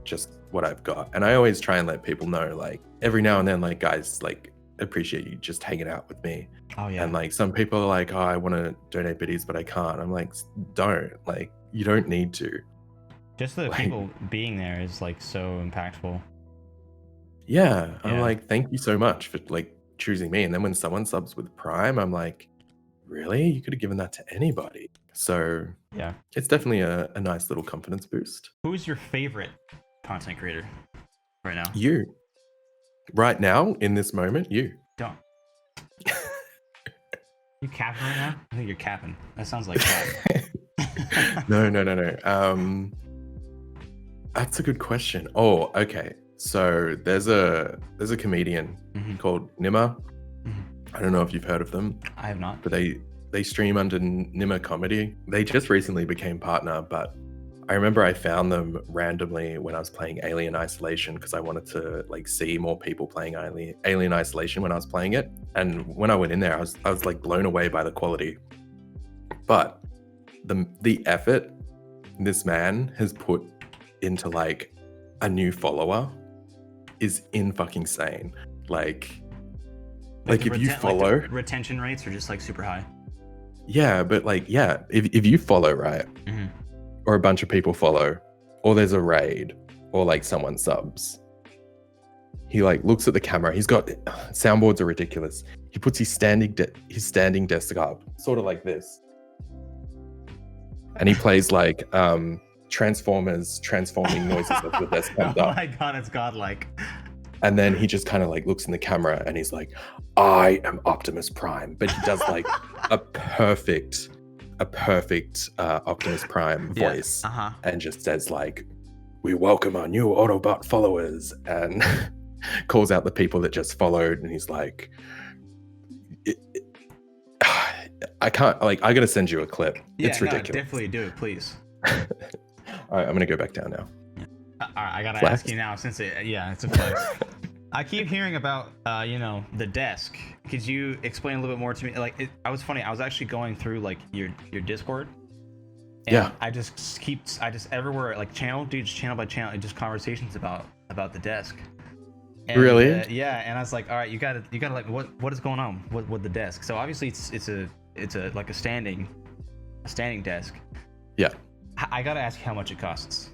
just what I've got, and I always try and let people know, like every now and then, like guys, like appreciate you just hanging out with me. Oh yeah. And like some people are like, oh, I want to donate biddies, but I can't. I'm like, don't, like you don't need to. Just the people being there is like so impactful. Yeah, I'm like, thank you so much for like choosing me. And then when someone subs with Prime, I'm like, really? You could have given that to anybody. So yeah, it's definitely a nice little confidence boost. Who's your favorite content creator right now? You. Right now, in this moment, you. Don't. You capping right now? I think you're capping. That sounds like cap. No. That's a good question. Oh, okay. So there's a comedian called Nimmer. I don't know if you've heard of them. I have not. But they stream under Nimmer Comedy. They just recently became partner, but I remember I found them randomly when I was playing Alien Isolation because I wanted to like see more people playing Alien Isolation when I was playing it. And when I went in there, I was like blown away by the quality. But the effort this man has put into like a new follower is in fucking sane. Like if you follow, like retention rates are just like super high. Yeah, but like if you follow, right, or a bunch of people follow, or there's a raid, or like someone subs, he like looks at the camera. He's got soundboards are ridiculous. He puts his standing desk up, sort of like this, and he plays like Transformers transforming noises as the desk comes up. Oh my god, it's godlike. And then he just kind of like looks in the camera and he's like, I am Optimus Prime. But he does like a perfect Optimus Prime voice and just says like, we welcome our new Autobot followers, and calls out the people that just followed. And he's like, I can't, like, I got to send you a clip. Yeah, it's ridiculous. No, definitely do it, please. All right, I'm going to go back down now. All right, I got to ask you now since it's a flex. I keep hearing about, the desk. Could you explain a little bit more to me? Like, I was actually going through like your Discord. And I just everywhere, like channel by channel, just conversations about the desk. And, really? And I was like, all right, you gotta like, what is going on with the desk? So obviously it's a like a standing desk. Yeah. I gotta ask you how much it costs.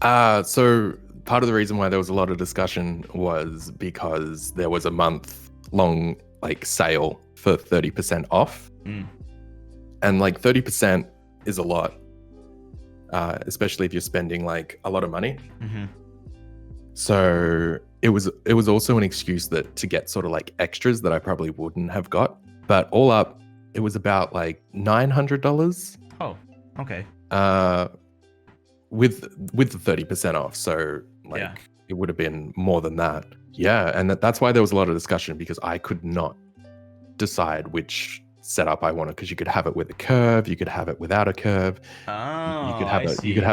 So part of the reason why there was a lot of discussion was because there was a month-long like sale for 30% off, and like 30% is a lot, especially if you're spending like a lot of money. So it was also an excuse to get sort of like extras that I probably wouldn't have got, but all up it was about like $900. Oh, okay. With the 30% off, so like it would have been more than that. Yeah, and that's why there was a lot of discussion, because I could not decide which setup I wanted, because you could have it with a curve, you could have it without a curve. Oh, you could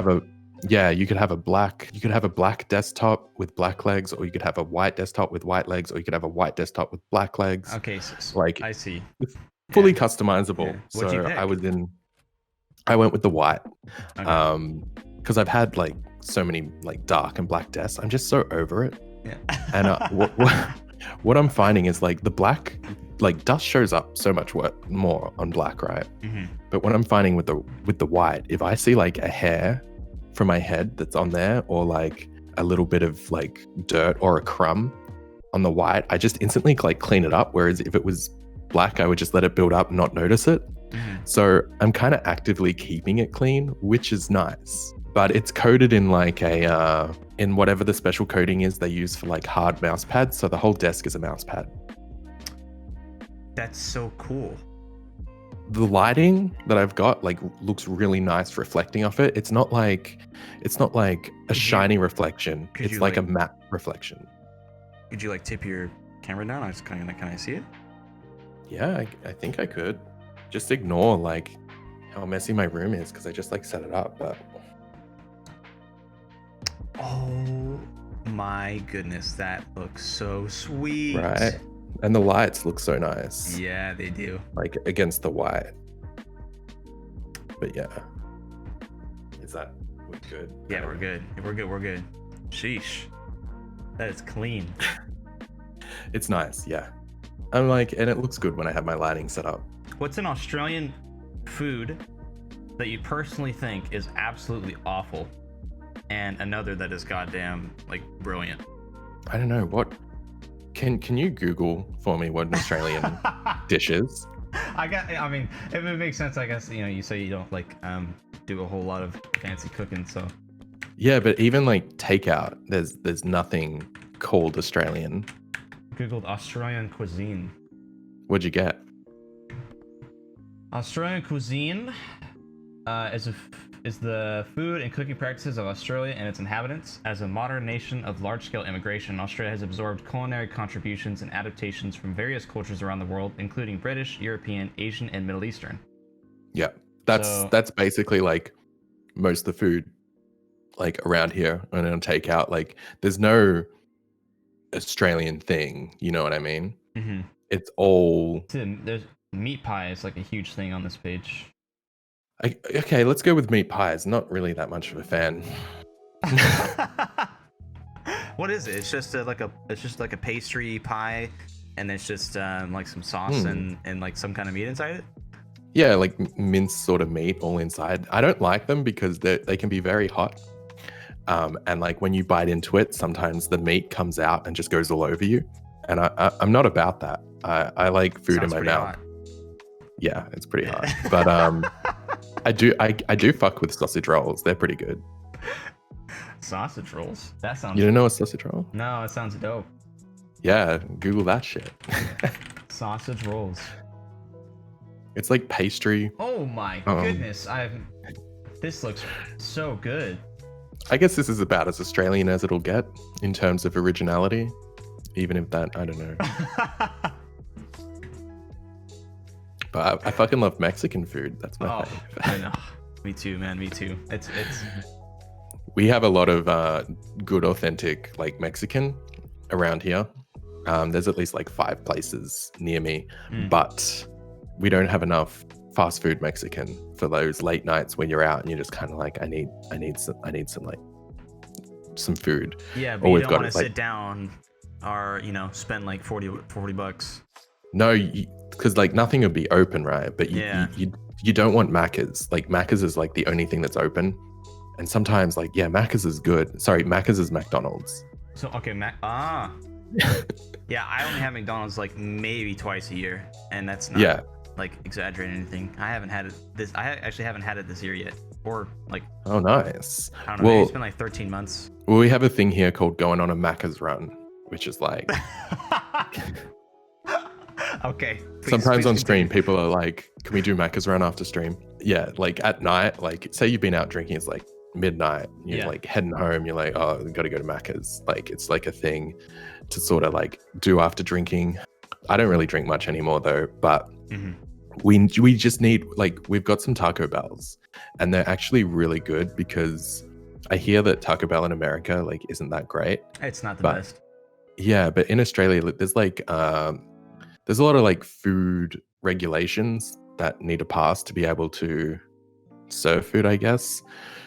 have a black desktop with black legs, or you could have a white desktop with white legs, or you could have a white desktop with black legs. Okay, so like I see. It's fully customizable. Yeah. So I went with the white. Okay. Because I've had like so many like dark and black desks. I'm just so over it. Yeah. And what I'm finding is like the black, like dust shows up so much more on black, right? But what I'm finding with the white, if I see like a hair from my head that's on there, or like a little bit of like dirt or a crumb on the white, I just instantly like clean it up. Whereas if it was black, I would just let it build up, not notice it. So I'm kind of actively keeping it clean, which is nice. But it's coated in like in whatever the special coating is they use for like hard mouse pads. So the whole desk is a mouse pad. That's so cool. The lighting that I've got like looks really nice reflecting off it. It's not like a shiny reflection. It's like a matte reflection. Could you like tip your camera down? I just can I see it? Yeah, I think I could. Just ignore like how messy my room is, because I just like set it up. But oh my goodness, that looks so sweet. Right. And the lights look so nice. Yeah, they do. Like against the white. But yeah. Is that good? Yeah, we're good. We're good. Sheesh. That is clean. It's nice, yeah. I'm like, and it looks good when I have my lighting set up. What's an Australian food that you personally think is absolutely awful, and another that is goddamn like brilliant? I don't know. What can you Google for me what an Australian dish is? I mean, if it makes sense, I guess, you say you don't like do a whole lot of fancy cooking, so. Yeah, but even like takeout, there's nothing called Australian. Googled Australian cuisine. What'd you get? Australian cuisine is the food and cooking practices of Australia and its inhabitants. As a modern nation of large-scale immigration, Australia has absorbed culinary contributions and adaptations from various cultures around the world, including British, European, Asian, and Middle Eastern. Yeah, that's basically like most of the food like around here and on takeout. Like, there's no Australian thing, you know what I mean? Mm-hmm. It's all There's meat pie is like a huge thing on this page. okay. Let's go with meat pies. Not really that much of a fan. What is it? It's just like a pastry pie, and it's just like some sauce and like some kind of meat inside it. Yeah, like minced sort of meat all inside. I don't like them because they can be very hot. And like when you bite into it, sometimes the meat comes out and just goes all over you. And I'm not about that. I like food in my mouth. Hot. Yeah, it's pretty hot. But I do fuck with sausage rolls. They're pretty good. Sausage rolls? That sounds... You don't know a sausage roll? No, it sounds dope. Yeah, Google that shit. Sausage rolls. It's like pastry. Oh my goodness. This looks so good. I guess this is about as Australian as it'll get in terms of originality. Even if that, I don't know. But I fucking love Mexican food. That's my favorite. I know. Me too, man. Me too. It's We have a lot of good, authentic, like Mexican around here. There's at least like 5 places near me, but we don't have enough fast food Mexican for those late nights when you're out and you're just kind of like, I need some like some food. Yeah, but you don't want to sit down or, you know, spend like 40 bucks. No, because like nothing would be open, right? But you don't want Macca's. Like Macca's is like the only thing that's open. And sometimes like, yeah, Macca's is good. Sorry, Macca's is McDonald's. So, okay, yeah, I only have McDonald's like maybe twice a year. And that's not like exaggerating anything. I actually haven't had it this year yet. Or like, oh, nice. I don't know, maybe it's been like 13 months. Well, we have a thing here called going on a Macca's run, which is like... Okay. Sometimes on stream, people are like, can we do Macca's run after stream? Yeah, like at night, like say you've been out drinking, it's like midnight, you're like heading home, you're like, oh, we gotta go to Macca's. Like it's like a thing to sort of like do after drinking. I don't really drink much anymore though, but we just need, like, we've got some Taco Bells and they're actually really good because I hear that Taco Bell in America like isn't that great. It's not the best. Yeah, but in Australia, there's like there's a lot of like food regulations that need to pass to be able to serve food, I guess.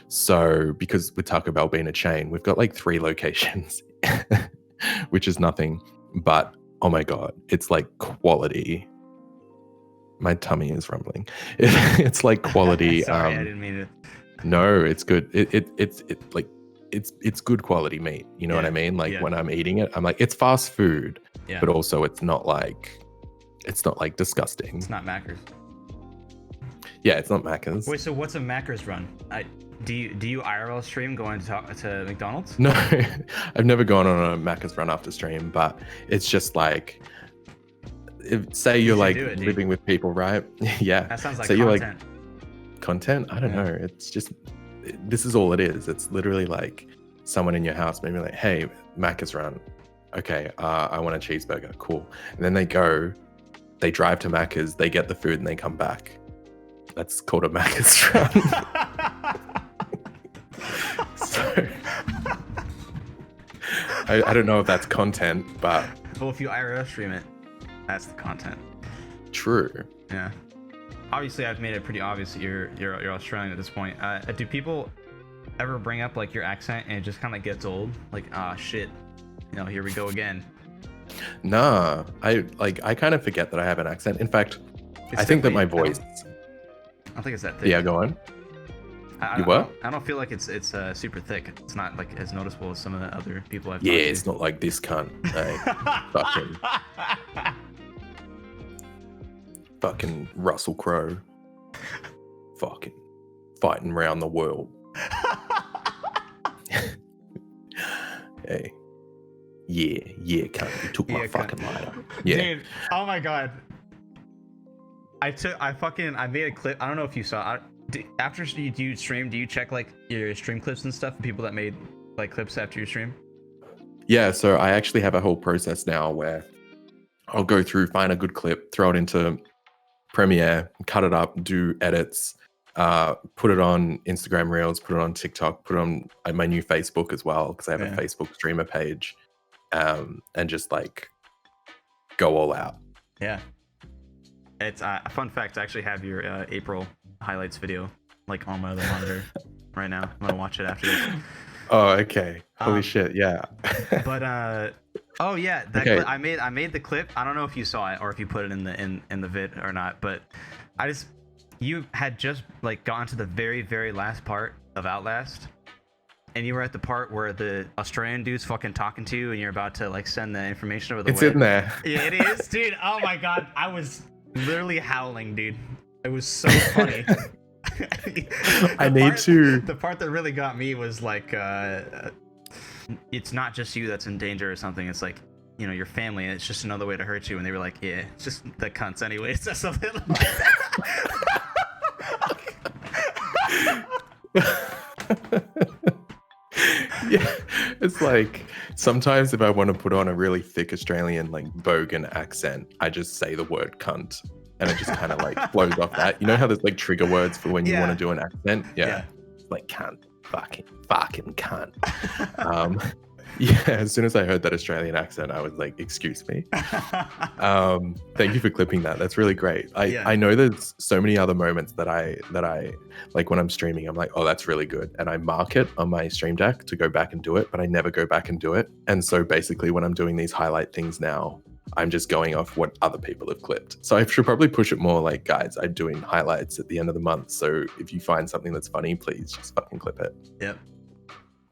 So because with Taco Bell being a chain, we've got like 3 locations, which is nothing, but oh my God, it's like quality. My tummy is rumbling. It's like quality. Sorry, I didn't mean it. No, it's good. It's good quality meat. You know what I mean? Like when I'm eating it, I'm like, it's fast food, but also it's not like disgusting. It's not Macca's. Yeah, it's not Macca's. Wait, so what's a Macca's run? Do you IRL stream going to McDonald's? No, I've never gone on a Macca's run after stream, but it's just like, say you're like living with people, right? Yeah. That sounds like so content. You're like, content? I don't know. It's just, this is all it is. It's literally like someone in your house maybe like, hey, Macca's run. Okay, I want a cheeseburger. Cool. And then they drive to Macca's, they get the food and they come back. That's called a Macca's run. So I don't know if that's content, but... Well, if you IRL stream it, that's the content. True. Yeah. Obviously, I've made it pretty obvious that you're Australian at this point. Do people ever bring up like your accent and it just kind of gets old? Like, shit, you know, here we go again. Nah, I kind of forget that I have an accent. In fact, I think that my voice... I don't think it's that thick. Yeah, go on. I don't feel like it's super thick. It's not like as noticeable as some of the other people I've talked to. Yeah, it's not like this cunt. Fucking Russell Crowe. Fucking fighting around the world. Hey. Yeah, cunt. You took my fucking lighter. Yeah. Dude, oh my God. I made a clip. I don't know if you saw. After you stream, do you check like your stream clips and stuff? People that made like clips after your stream. Yeah, so I actually have a whole process now where I'll go through, find a good clip, throw it into Premiere, cut it up, do edits, put it on Instagram Reels, put it on TikTok, put it on my new Facebook as well, because I have a Facebook streamer page, and just like go all out. Yeah. It's a fun fact. I actually have your April highlights video like on my other monitor right now. I'm gonna watch it after this. Oh, okay. Holy shit, yeah. But oh yeah, that Okay. clip, I made the clip. I don't know if you saw it or if you put it in the vid or not, but you had just like gotten to the very last part of Outlast, and you were at the part where the Australian dude's fucking talking to you, and you're about to like send the information over the It's web. in there. Yeah, it is, dude. Oh my god, I was literally howling, dude. It was so funny. The part that really got me was like, it's not just you that's in danger or something. It's like, you know, your family, and it's just another way to hurt you. And they were like, yeah, it's just the cunts anyway. It's just something like that. Yeah, it's like sometimes if I want to put on a really thick Australian like bogan accent, I just say the word cunt, and it just kind of like flows off that. You know how there's like trigger words for when you want to do an accent? Yeah. Like cunt, fucking cunt. Yeah, as soon as I heard that Australian accent, I was like, excuse me. Thank you for clipping that. That's really great. I know there's so many other moments that I like when I'm streaming, I'm like, oh, that's really good. And I mark it on my stream deck to go back and do it, but I never go back and do it. And so basically when I'm doing these highlight things now, I'm just going off what other people have clipped. So I should probably push it more like, guys, I'm doing highlights at the end of the month. So if you find something that's funny, please just fucking clip it. Yep.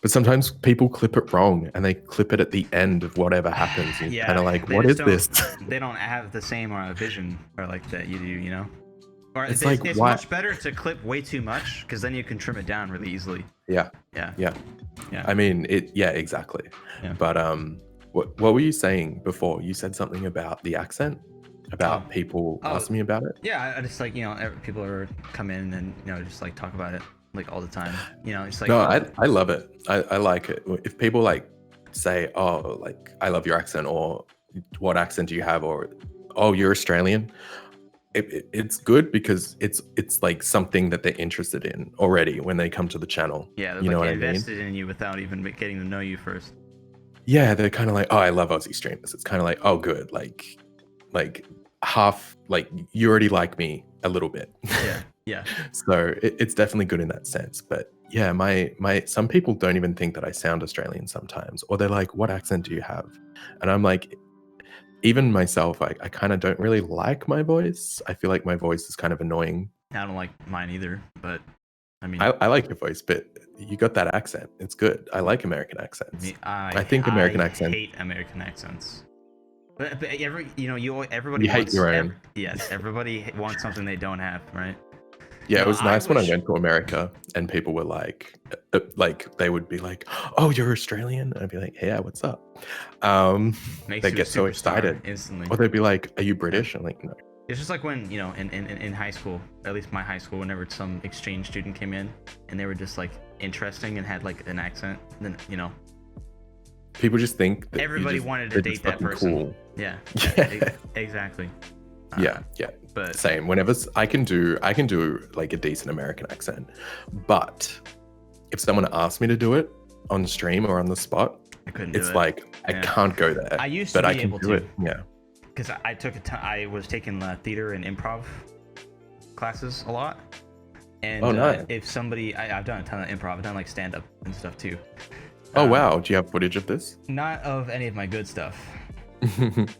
But sometimes people clip it wrong and they clip it at the end of whatever happens. And kind of like, what is this? They don't have the same vision or like that you do, you know? Or it's much better to clip way too much because then you can trim it down really easily. Yeah. I mean, exactly. Yeah. But what were you saying before? You said something about the accent, about people asking me about it. Yeah, I just like, you know, people are come in and, you know, just like talk about it like all the time, you know. It's like, no, I love it. I like it. If people like say, oh, like I love your accent, or what accent do you have, or oh, you're Australian, it's good because it's like something that they're interested in already when they come to the channel. Yeah, they're you know like what invested I mean? in you without even getting to know you first. Yeah, they're kind of like, oh, I love Aussie streamers. It's kind of like, oh, good, like half, like you already like me a little bit. Yeah. So it's definitely good in that sense. But yeah, my some people don't even think that I sound Australian sometimes, or they're like, what accent do you have? And I'm like, even myself, I kind of don't really like my voice. I feel like my voice is kind of annoying. I don't like mine either, but I mean, I like your voice, but you got that accent. It's good. I like American accents. I think American accent. I hate American accents. But everybody you hate your own. Yes, everybody wants something they don't have, right? Yeah, it was nice when I went to America and people were like they would be like, "Oh, you're Australian?" And I'd be like, "Yeah, what's up?" They get so excited instantly. Or they'd be like, "Are you British?" I'm like, "No." It's just like when, you know, in high school, at least my high school, whenever some exchange student came in and they were just like interesting and had like an accent, then, you know, people just think that everybody wanted to date that person. Cool. Yeah. Exactly. Yeah. But same. Whenever I can do like a decent American accent, but if someone asked me to do it on stream or on the spot, I couldn't do it. It's like I can't go there. I used to, but I can do it. Yeah. Because I was taking theater and improv classes a lot, and nice. If somebody, I've done a ton of improv. I've done like stand up and stuff too. Oh wow! Do you have footage of this? Not of any of my good stuff.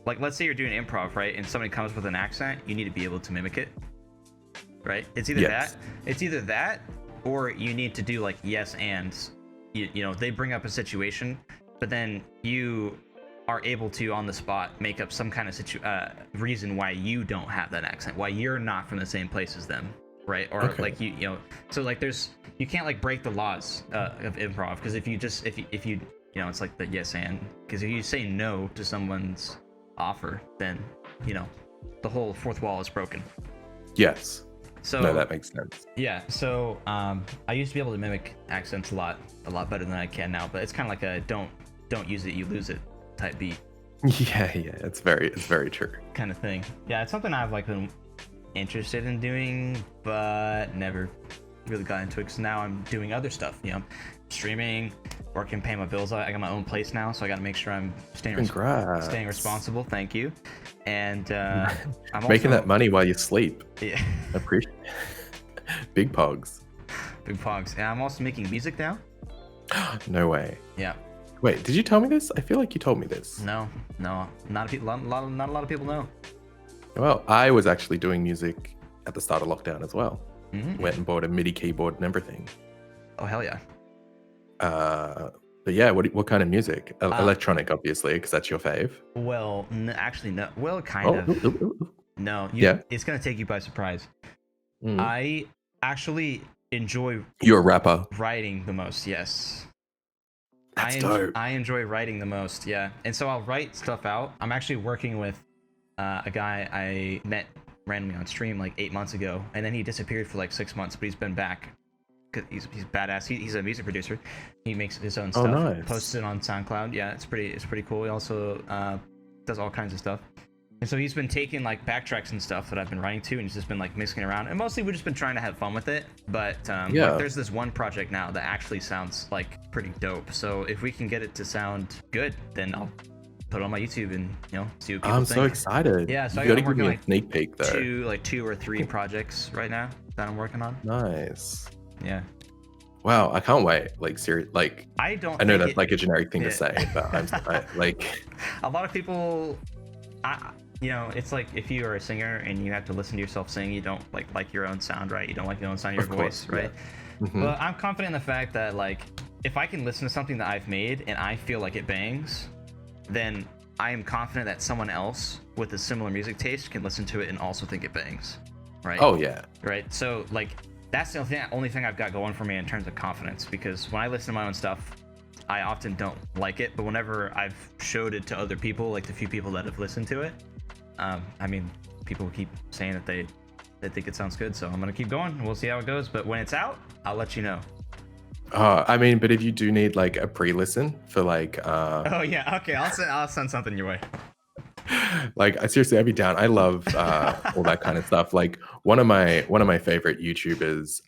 Like, let's say you're doing improv, right? And somebody comes with an accent, you need to be able to mimic it, right? It's either that, or you need to do like yes ands. You know, they bring up a situation, but then you are able to on the spot make up some kind of reason why you don't have that accent, why you're not from the same place as them, right? Or like you know, so like you can't like break the laws of improv, because if you you know, it's like the yes and, because if you say no to someone's offer, then, you know, the whole fourth wall is broken. Yes. So No, that makes sense. yeah, so I used to be able to mimic accents a lot better than I can now, but it's kind of like a don't use it, you lose it type beat Yeah, it's very true. kind of thing. Yeah, it's something I've like been interested in doing, but never really got into it because now I'm doing other stuff, you know, streaming, working, paying my bills. I got my own place now, so I got to make sure I'm staying responsible. Thank you. And I'm making also, that money while you sleep. Yeah. Appreciate big pogs. Big pogs. And I'm also making music now. No way. Yeah. Wait, did you tell me this? I feel like you told me this. No, not a lot of people know. Well, I was actually doing music at the start of lockdown as well. Mm-hmm. Went and bought a MIDI keyboard and everything. Oh hell yeah. But yeah, what kind of music? Electronic, obviously, because that's your fave. Well, actually, no. Well, kind of. Ooh. No. It's gonna take you by surprise. I actually enjoy. You're a rapper. Writing the most, yes. That's dope. I enjoy writing the most, yeah. And so I'll write stuff out. I'm actually working with a guy I met randomly on stream like 8 months ago, and then he disappeared for like 6 months, but he's been back. He's badass. He's a music producer. He makes his own stuff. Nice. Posts it on SoundCloud. Yeah, it's pretty cool. He also does all kinds of stuff. And so he's been taking like backtracks and stuff that I've been writing to, and he's just been like mixing around. And mostly we've just been trying to have fun with it. But like, there's this one project now that actually sounds like pretty dope. So if we can get it to sound good, then I'll put it on my YouTube and see what people think. I'm so excited. Yeah, so you I'm gotta give working me like a sneak peek though. two or three projects right now that I'm working on. Nice. Yeah. Wow, I can't wait. Like, serious. Like, I know that's like a generic thing to say, but like. A lot of people, it's like if you are a singer and you have to listen to yourself sing, you don't like your own sound, right? You don't like your own sound of your voice, right? Yeah. Mm-hmm. But I'm confident in the fact that like if I can listen to something that I've made and I feel like it bangs, then I am confident that someone else with a similar music taste can listen to it and also think it bangs, right? Oh yeah. Right. So like that's the only thing I've got going for me in terms of confidence, because when I listen to my own stuff, I often don't like it, but whenever I've showed it to other people, like the few people that have listened to it, I mean, people keep saying that they think it sounds good, so I'm gonna keep going. We'll see how it goes, but when it's out, I'll let you know. I mean, but if you do need like a pre-listen for like oh yeah, okay, I'll send something your way. Like seriously, I'd be down. I love all that kind of stuff. Like one of my favorite YouTubers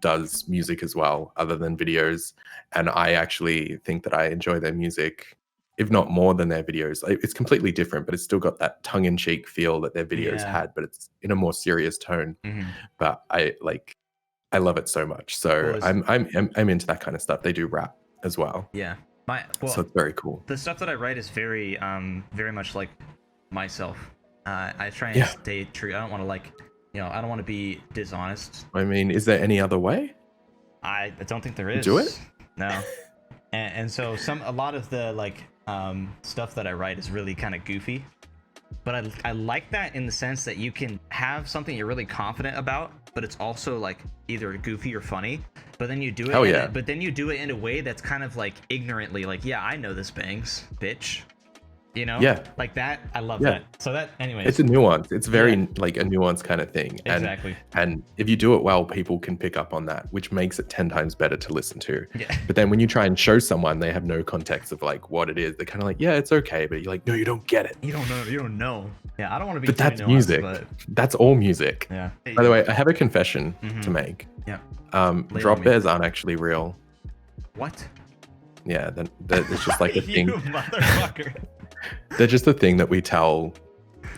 does music as well, other than videos, and I actually think that I enjoy their music, if not more than their videos. It's completely different, but it's still got that tongue-in-cheek feel that their videos had, but it's in a more serious tone. Mm-hmm. But I love it so much. So I'm into that kind of stuff. They do rap as well. Yeah. So it's very cool. The stuff that I write is very much like myself. I try and stay true. I don't want to I don't want to be dishonest. I mean, is there any other way? I don't think there is. Do it? No. and so a lot of the stuff that I write is really kind of goofy. But I like that in the sense that you can have something you're really confident about, but it's also like either goofy or funny. But then you do it. But then you do it in a way that's kind of like ignorantly, like, yeah, I know this bangs, bitch. Yeah, like that. I love that. So that, anyways, it's a nuance. It's very like a nuance kind of thing. Exactly. And if you do it well, people can pick up on that, which makes it 10 times better to listen to. Yeah. But then when you try and show someone, they have no context of like what it is. They're kind of like, yeah, it's okay, but you're like, no, you don't get it. You don't know. You don't know. Yeah, I don't want to be. But that's music. That's all music. Yeah. By the way, I have a confession to make. Yeah. Drop bears aren't actually real. What? Yeah, it's just like a thing. You motherfucker. They're just a thing that we tell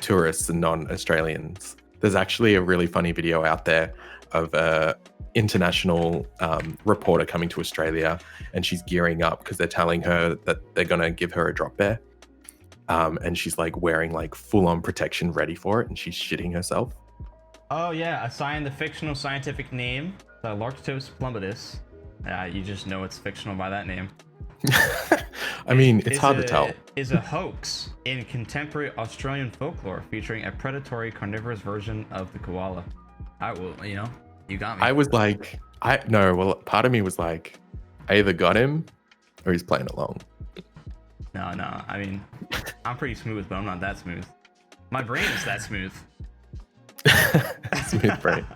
tourists and non-Australians. There's actually a really funny video out there of a international reporter coming to Australia, and she's gearing up because they're telling her that they're gonna give her a drop bear, and she's like wearing like full-on protection ready for it, and she's shitting herself. Oh yeah, assign the fictional scientific name, the Larctos plumbatus. You just know it's fictional by that name. I mean, it's hard to tell. Is a hoax in contemporary Australian folklore featuring a predatory carnivorous version of the koala. You got me. I was like, part of me was like, I either got him or he's playing along. No, I mean, I'm pretty smooth, but I'm not that smooth. My brain is that smooth. Smooth brain.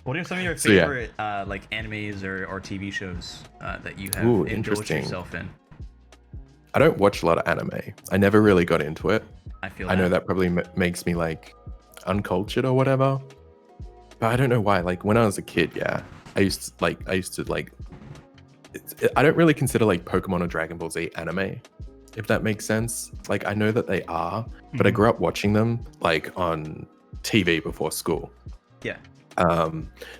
What are some of your So, yeah. favorite like animes or TV shows that you have Ooh, indulged interesting. yourself in? I don't watch a lot of anime. I never really got into it. I feel I know that probably makes me like uncultured or whatever, but I don't know why. Like when I was a kid, yeah, I used to like. I don't really consider like Pokemon or Dragon Ball Z anime, if that makes sense. Like I know that they are, but I grew up watching them like on TV before school. Yeah.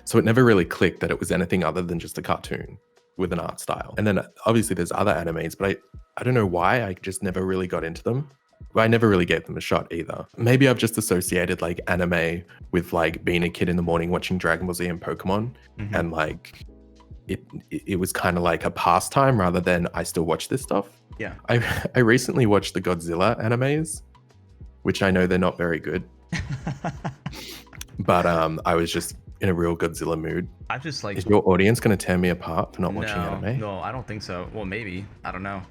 So it never really clicked that it was anything other than just a cartoon with an art style. And then obviously there's other animes, but I don't know why I just never really got into them. But I never really gave them a shot either. Maybe I've just associated like anime with like being a kid in the morning watching Dragon Ball Z and Pokemon, and like it was kind of like a pastime rather than I still watch this stuff. Yeah. I recently watched the Godzilla animes, which I know they're not very good. But I was just in a real Godzilla mood. I've just like. Is your audience going to tear me apart for not watching anime? No, I don't think so. Well, maybe. I don't know.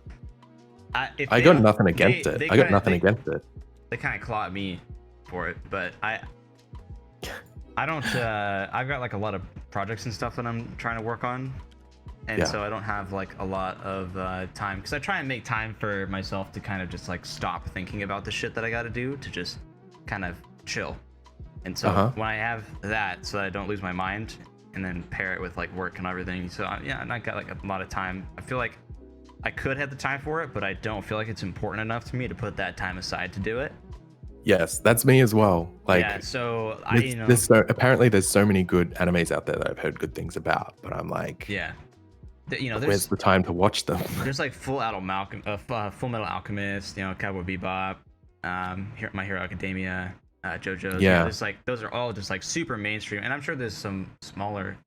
I got nothing against it. I got nothing against it. They kind of claw at me for it, but I don't. I've got like a lot of projects and stuff that I'm trying to work on, and so I don't have like a lot of time, because I try and make time for myself to kind of just like stop thinking about the shit that I got to do, to just kind of chill. And so when I have that, so that I don't lose my mind, and then pair it with like work and everything, so yeah, and I got like a lot of time. I feel like I could have the time for it, but I don't feel like it's important enough to me to put that time aside to do it. Yes, that's me as well. Like, yeah, so apparently there's so many good animes out there that I've heard good things about, but I'm like, yeah, where's the time to watch them? There's like Full Metal Alchemist, Cowboy Bebop, My Hero Academia, JoJo's. Yeah, there's like, those are all just like super mainstream, and I'm sure there's some smaller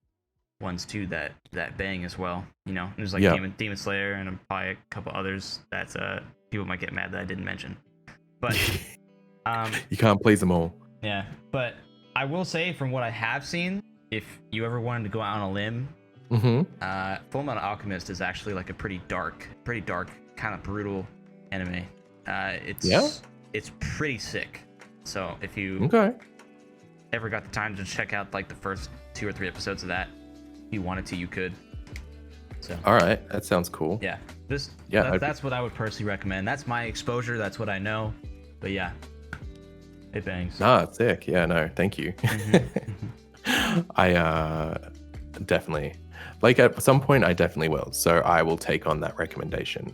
ones too that bang as well. There's like Demon Slayer, and probably a couple others that people might get mad that I didn't mention, but you can't please them all. Yeah, but I will say, from what I have seen, if you ever wanted to go out on a limb, Full Metal Alchemist is actually like a pretty dark, kind of brutal anime. It's pretty sick. So if you ever got the time to check out like the first 2 or 3 episodes of that, if you wanted to, you could. So all right, that sounds cool. Yeah, that's what I would personally recommend. That's my exposure. That's what I know. But yeah, it bangs. Nah, it's sick. Yeah, no, thank you. I definitely, like, at some point I definitely will. So I will take on that recommendation.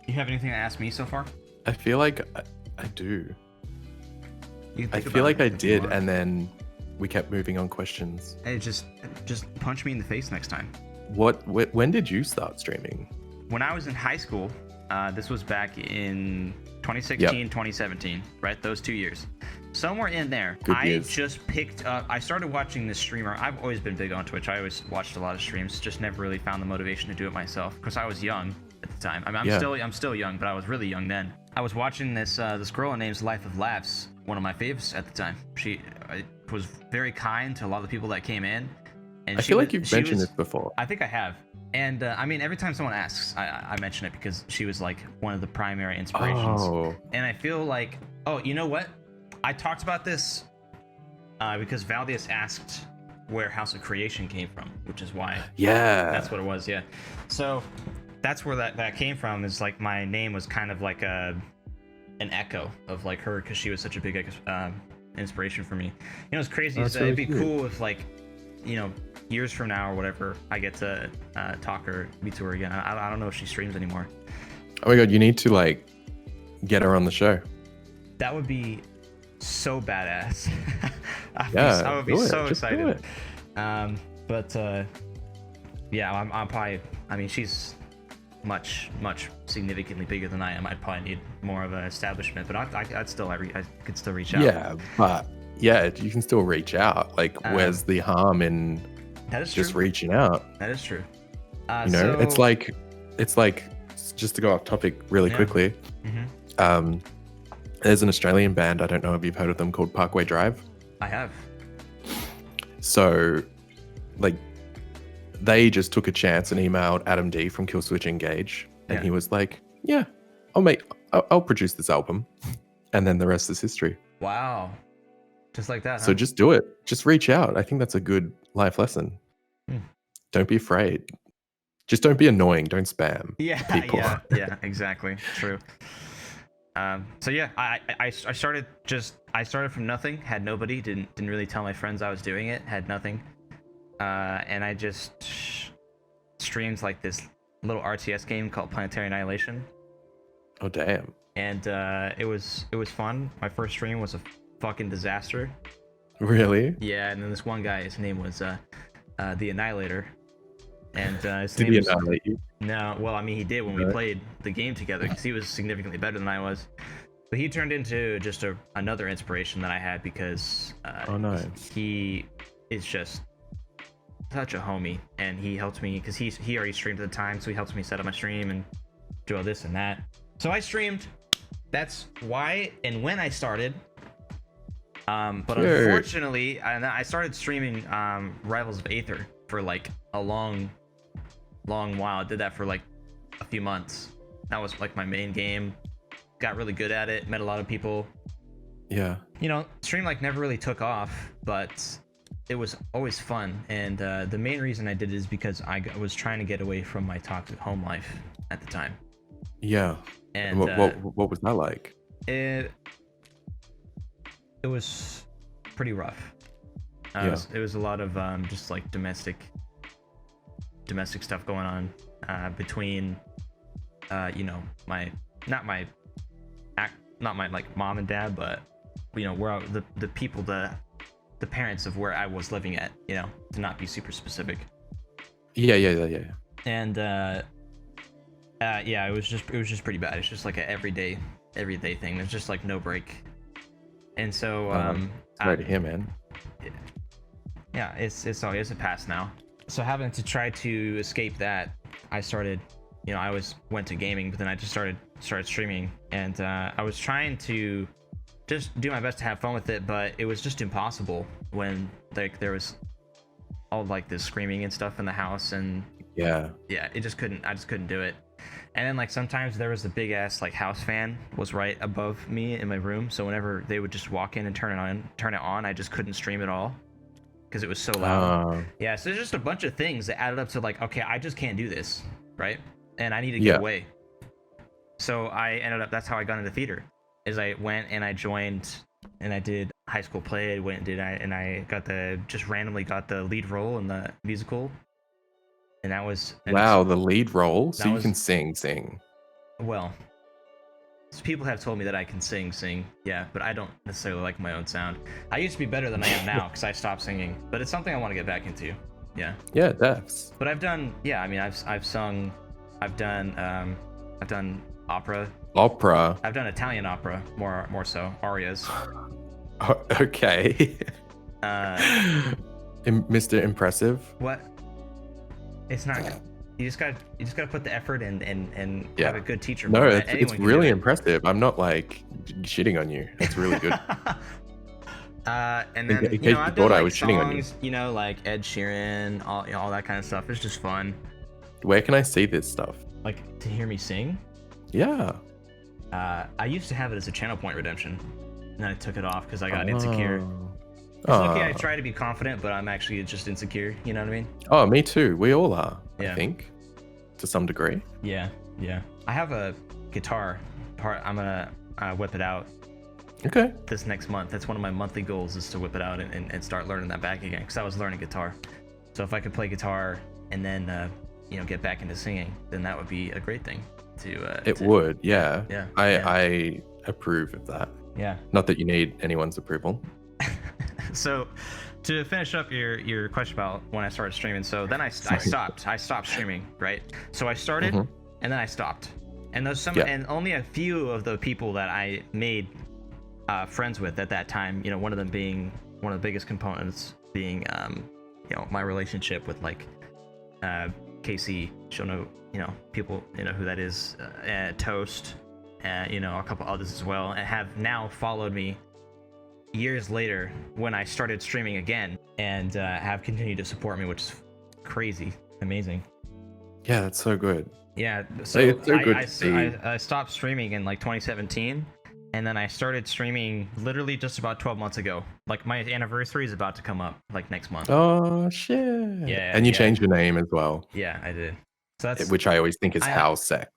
You have anything to ask me so far? I feel like I do. I feel like I did, and then we kept moving on questions. Hey, just punch me in the face next time. When did you start streaming? When I was in high school. This was back in 2016, 2017, right? Those 2 years. Somewhere in there, just picked up. I started watching this streamer. I've always been big on Twitch. I always watched a lot of streams, just never really found the motivation to do it myself, because I was young at the time. I mean, I'm still young, but I was really young then. I was watching this girl named Life of Laughs, one of my faves at the time. She was very kind to a lot of the people that came in. And I feel like you've mentioned this before. I think I have. And I mean, every time someone asks, I mention it, because she was like one of the primary inspirations. And I feel like, you know what? I talked about this because Valdius asked where House of Creation came from, which is why. Yeah. That's what it was, yeah. So that's where that came from, is like my name was kind of like an echo of like her, because she was such a big inspiration for me. It's crazy. It'd be cool if, like, years from now or whatever, I get to talk or meet to her again. I don't know if she streams anymore. Oh my god, you need to like get her on the show. That would be so badass. I would be so excited. But yeah, I'm probably. I mean, she's much significantly bigger than I am. I'd probably need more of an establishment, but I could still reach out. Yeah, but yeah, you can still reach out. Like, where's the harm in just reaching out? That is true. It's like just to go off topic really quickly. There's an Australian band, I don't know if you've heard of them, called Parkway Drive. I have. So, like, they just took a chance and emailed Adam D from Killswitch Engage, and he was like, "Yeah, I'll produce this album," and then the rest is history. Wow. Just like that, So huh? just do it. Just reach out. I think that's a good life lesson. Hmm. Don't be afraid. Just don't be annoying. Don't spam Yeah, people. yeah, exactly. True. So yeah, I started from nothing, had nobody, didn't really tell my friends I was doing it, had nothing, and I just streamed like this little RTS game called Planetary Annihilation, Oh damn. and it was fun. My first stream was a fucking disaster. Really? Yeah, and then this one guy, his name was the Annihilator, and his Did name he was annihilate you? no. Well, I mean, he did when we No? played the game together because he was significantly better than I was. But he turned into just another inspiration that I had because Oh nice. he is just such a homie, and he helped me because he already streamed at the time, so he helped me set up my stream and do all this and that. So I streamed. That's why and when I started. But Sure. unfortunately, I started streaming Rivals of Aether for like a long while. I did that for like a few months. That was like my main game. Got really good at it. Met a lot of people. Yeah. You know, stream like never really took off, but it was always fun. And the main reason I did it is because I was trying to get away from my toxic home life at the time. Yeah. And What was that like? it was pretty rough. Yeah. It was a lot of just like domestic stuff going on between you know, not my like mom and dad, but you know, where the people, the parents of where I was living at, you know, to not be super specific. Yeah. And yeah, it was just pretty bad. It's just like an everyday thing. There's just like no break. And so Sorry to hear, man. yeah, it's a past now. So having to try to escape that, I started, you know, went to gaming, but then I just started streaming, and I was trying to just do my best to have fun with it, but it was just impossible when like there was all like this screaming and stuff in the house, and Yeah. I just couldn't do it. And then like sometimes there was the big ass like house fan was right above me in my room, so whenever they would just walk in and turn it on, I just couldn't stream at all because it was so loud. Yeah, so there's just a bunch of things that added up to like, okay, I just can't do this, right? And I need to get away. So I ended up, that's how I got into theater, is I went and I joined and I did high school play. I just randomly got the lead role in the musical. And that was Wow, the lead role, so that you was- can sing. well, people have told me that I can sing, yeah, but I don't necessarily like my own sound. I used to be better than I am now because I stopped singing, but it's something I want to get back into. Yeah. Yeah, defs. But I've done, yeah, I mean, I've sung, I've done opera. Opera. I've done Italian opera, more so arias. Oh, okay. Mr. Impressive. What? It's not. You just gotta put the effort and have a good teacher. No, Anyone it's can really do it. impressive. I'm not like shitting on you. It's really good. And then In case you know, you I've thought done I like was shitting on you. songs, you know, like Ed Sheeran, all that kind of stuff. It's just fun. Where can I see this stuff? Like to hear me sing. Yeah. I used to have it as a channel point redemption, and then I took it off because I got insecure. Oh. Okay, I try to be confident, but I'm actually just insecure. You know what I mean? Oh, me too. We all are. Yeah. I think, to some degree. Yeah. I have a guitar part. I'm gonna whip it out Okay. this next month. That's one of my monthly goals, is to whip it out and start learning that back again, because I was learning guitar. So if I could play guitar and then you know, get back into singing, then that would be a great thing to It would. Yeah. Yeah. I approve of that. Yeah. Not that you need anyone's approval. So to finish up your question about when I started streaming, so then I stopped streaming, right? So I started and then I stopped, and and only a few of the people that I made friends with at that time, you know, one of them being one of the biggest components being you know, my relationship with like Casey. She'll know, you know, people, you know who that is, Toast, you know, a couple others as well, and have now followed me years later when I started streaming again, and have continued to support me, which is crazy, amazing. Yeah, that's so good. Yeah, so It's so good to see. I stopped streaming in like 2017, And then I started streaming literally just about 12 months ago. Like my anniversary is about to come up like next month. Oh shit! Yeah, And you yeah. changed your name as well. Yeah, I did. So that's Which I always think is house sex.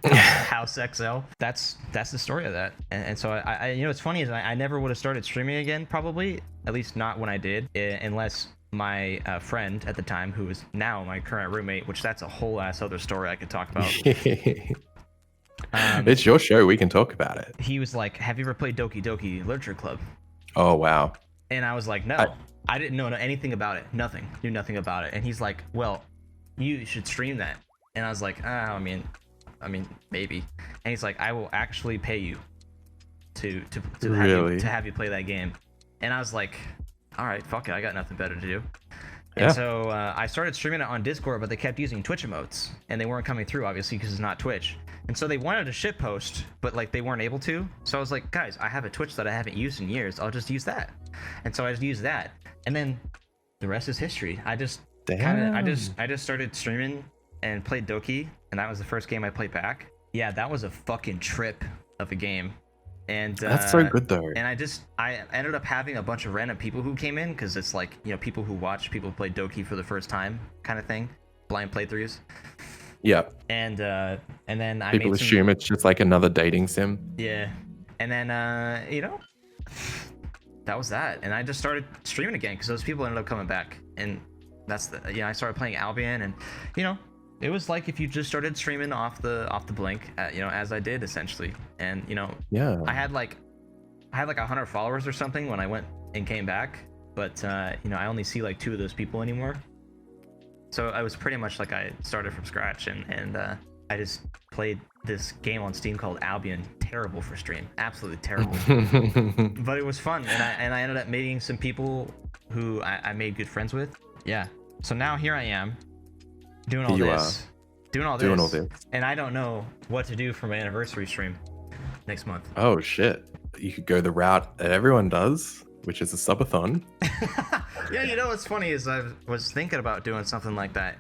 House XL. That's the story of that. And so I you know, what's funny is I never would have started streaming again, probably, at least not when I did, unless my friend at the time, who is now my current roommate, which that's a whole ass other story I could talk about. It's your show, we can talk about it. He was like, have you ever played Doki Doki Literature Club? Oh wow. And I was like, no. I didn't know anything about it. Knew nothing about it. And he's like, well, you should stream that. And I was like, I mean maybe. And he's like, I will actually pay you to have you play that game. And I was like, all right, fuck it, I got nothing better to do. And so I started streaming it on Discord, but they kept using Twitch emotes, and they weren't coming through, obviously, because it's not Twitch. And so they wanted to shitpost, but like they weren't able to. So I was like, guys, I have a Twitch that I haven't used in years. I'll just use that. And so I just used that, and then the rest is history. I just started streaming and played Doki, and that was the first game I played back. Yeah, that was a fucking trip of a game. And that's so good though. And I ended up having a bunch of random people who came in, because it's like, you know, people who play Doki for the first time kind of thing, blind playthroughs. Yeah. And then people assume it's just like another dating sim. Yeah. And then you know, that was that. And I just started streaming again because those people ended up coming back, and that's I started playing Albion, and you know, it was like if you just started streaming off the blink, you know, as I did essentially. And you know, yeah, I had like 100 followers or something when I went and came back, but you know, I only see like 2 of those people anymore. So I was pretty much like I started from scratch, and I just played this game on Steam called Albion. Terrible for stream, absolutely terrible. But it was fun, and I ended up meeting some people who I made good friends with. Yeah. So now here I am, doing all this, and I don't know what to do for my anniversary stream next month. Oh shit! You could go the route that everyone does, which is a subathon. Yeah, you know what's funny is I was thinking about doing something like that.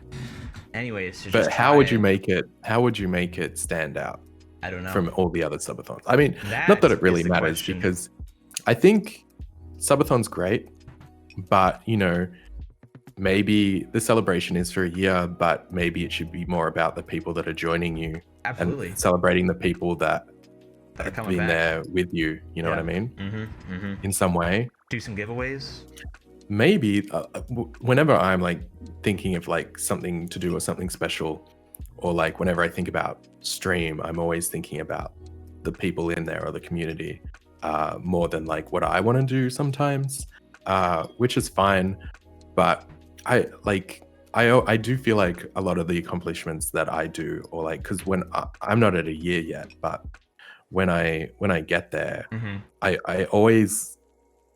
Anyways, but how would you make it? How would you make it stand out? I don't know. From all the other subathons. I mean, not that it really matters, because I think subathon's great, but you know, maybe the celebration is for a year, but maybe it should be more about the people that are joining you. Absolutely. And celebrating the people that are have been there with you. You know what I mean? In some way. Do some giveaways. Maybe whenever I'm like thinking of like something to do or something special, or like whenever I think about stream, I'm always thinking about the people in there or the community more than like what I want to do sometimes, which is fine. But I do feel like a lot of the accomplishments that I do, or like, because when I'm not at a year yet, but when I get there, I always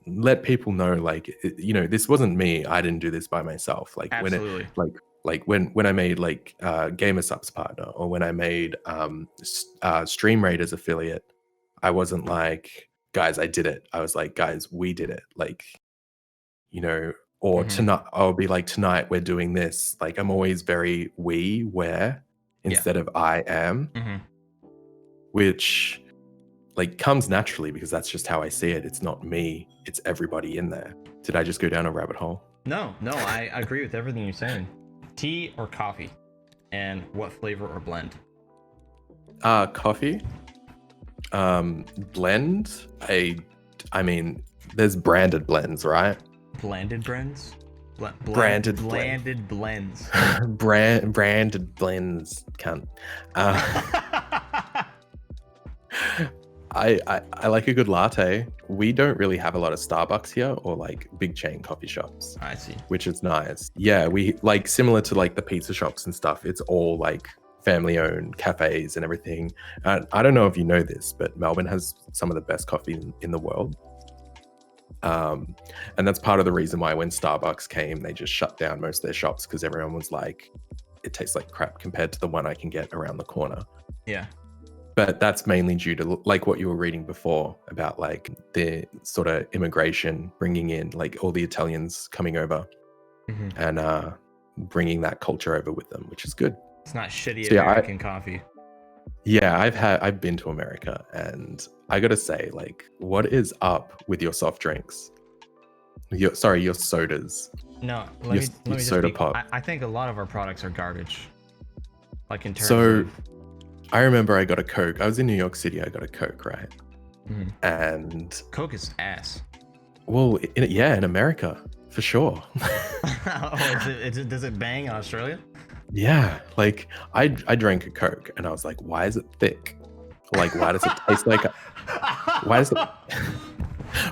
let people know, like, you know, this wasn't me. I didn't do this by myself. Like absolutely. when I made like Gamer Subs partner, or when I made Stream Raiders affiliate, I wasn't like, guys, I did it. I was like, guys, we did it. Like, you know, or tonight, I'll be like, tonight we're doing this. Like, I'm always very where instead of I am, which like comes naturally because that's just how I see it. It's not me, it's everybody in there. Did I just go down a rabbit hole? No, I agree with everything you're saying. Tea or coffee? And what flavor or blend? Coffee. Blend. I mean, there's branded blends, right? Blended blends? Branded blends. Branded blends. Cunt. I like a good latte. We don't really have a lot of Starbucks here, or like big chain coffee shops. I see. Which is nice. Yeah, we like, similar to like the pizza shops and stuff, it's all like family owned cafes and everything. I don't know if you know this, but Melbourne has some of the best coffee in the world. And that's part of the reason why when Starbucks came, they just shut down most of their shops, because everyone was like, it tastes like crap compared to the one I can get around the corner. Yeah. But that's mainly due to like what you were reading before about like the sort of immigration, bringing in like all the Italians coming over and bringing that culture over with them, which is good. It's not shitty American coffee. Yeah, I've been to America, and I gotta say, like, what is up with your soft drinks? Your sodas, No, your let me just soda be. pop. I think a lot of our products are garbage. Like in terms So of. I remember I got a Coke. I was in New York City. I got a Coke, right? Mhm. And Coke is ass. well, in America for sure. Oh, does it bang in Australia? Yeah, like I drank a Coke, and I was like, why is it thick? Like, why does it taste like? Why does it?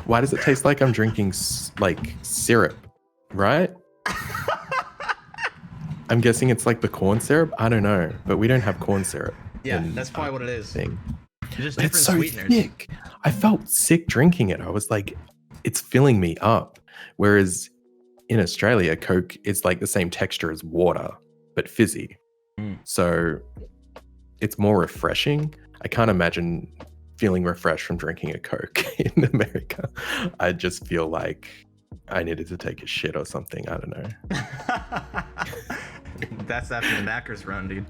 Why does it taste like I'm drinking like syrup? Right? I'm guessing it's like the corn syrup. I don't know, but we don't have corn syrup. Yeah, in that's probably what it is. Thing. Just But it's different so sweeteners. thick. I felt sick drinking it. I was like, it's filling me up. Whereas in Australia, Coke is like the same texture as water, but fizzy. Mm. So it's more refreshing. I can't imagine feeling refreshed from drinking a Coke in America. I just feel like I needed to take a shit or something. I don't know. That's after the Macca's run, dude.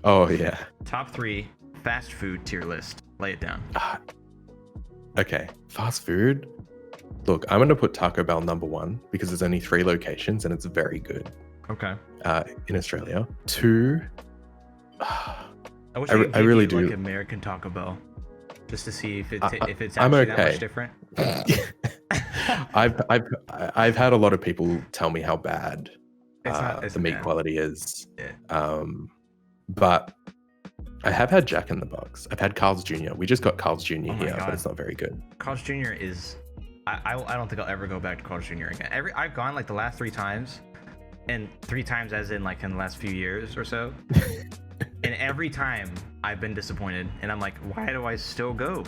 Oh, yeah. Top 3 fast food tier list. Lay it down. Okay, fast food. Look, I'm going to put Taco Bell number 1 because there's only 3 locations and it's very good. Okay. In Australia. 2. I wish I really do. like American Taco Bell, just to see if it's I'm actually that okay. much different. I've had a lot of people tell me how bad It's the meat bad. quality is. Yeah. But I have had Jack in the Box. I've had Carl's Jr. We just got Carl's Jr. Oh my here, God. but it's not very good. Carl's Jr. is. I don't think I'll ever go back to Carl's Jr. again. I've gone like the last 3 times, and 3 times as in like in the last few years or so. And every time I've been disappointed, and I'm like, why do I still go?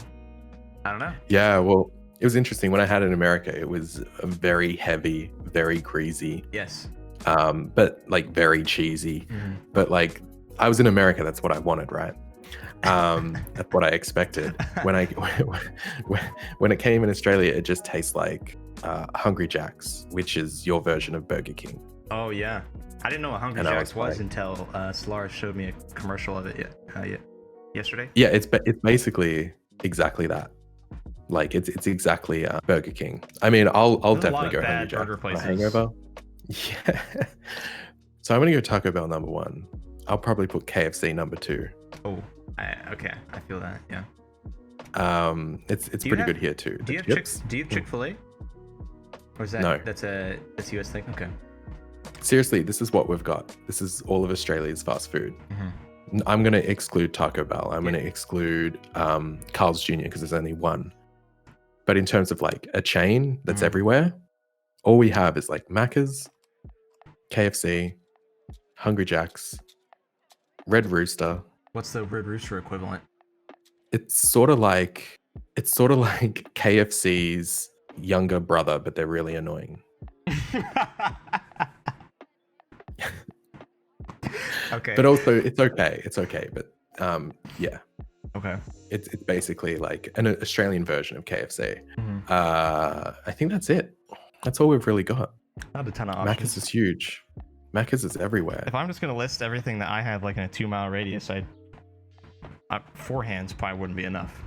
I don't know. Yeah, well, it was interesting. When I had it in America, it was very heavy, very greasy. Yes. But like very cheesy. Mm-hmm. But like I was in America, that's what I wanted, right? That's what I expected. When it came in Australia, it just tastes like Hungry Jack's, which is your version of Burger King. Oh yeah, I didn't know what Hungry And I Jack's was like- until Solara showed me a commercial of it yesterday. Yeah, it's basically exactly that. Like it's exactly Burger King. I mean, I'll There's a lot definitely of go bad Hungry Jack's burger on a places. hangover. Yeah. So I'm gonna go Taco Bell number 1. I'll probably put KFC number 2. Oh, okay, I feel that. Yeah. It's Do you pretty have- good here too. Do you The have chips? Chick-fil-A? Or is that No. that's a US thing? Okay. Seriously, this is what we've got. This is all of Australia's fast food. Mm-hmm. I'm going to exclude Taco Bell. I'm Yeah. going to exclude Carl's Jr. because there's only 1. But in terms of like a chain that's Mhm. everywhere, all we have is like Macca's, KFC, Hungry Jack's, Red Rooster. What's the Red Rooster equivalent? It's sort of like KFC's younger brother, but they're really annoying. Okay. But also it's okay. It's okay. But yeah. Okay. It's basically like an Australian version of KFC. Mm-hmm. I think that's it. That's all we've really got. Not a ton of options. Macca's is huge. Macca's is everywhere. If I'm just gonna list everything that I have like in a 2-mile radius, 4 hands probably wouldn't be enough.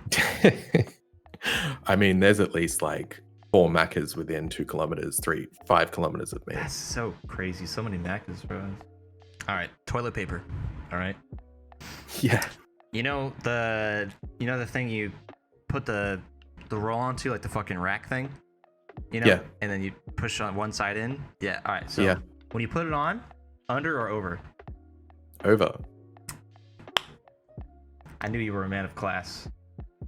I mean, there's at least like 4 Maccas within 2 kilometers, 5 kilometers of me. That's so crazy. So many Maccas, bro. All right, toilet paper. All right. Yeah. You know the thing you put the roll onto, like the fucking rack thing. You know. Yeah. And then you push on one side in. Yeah. All right. So Yeah. when you put it on, under or over? Over. I knew you were a man of class.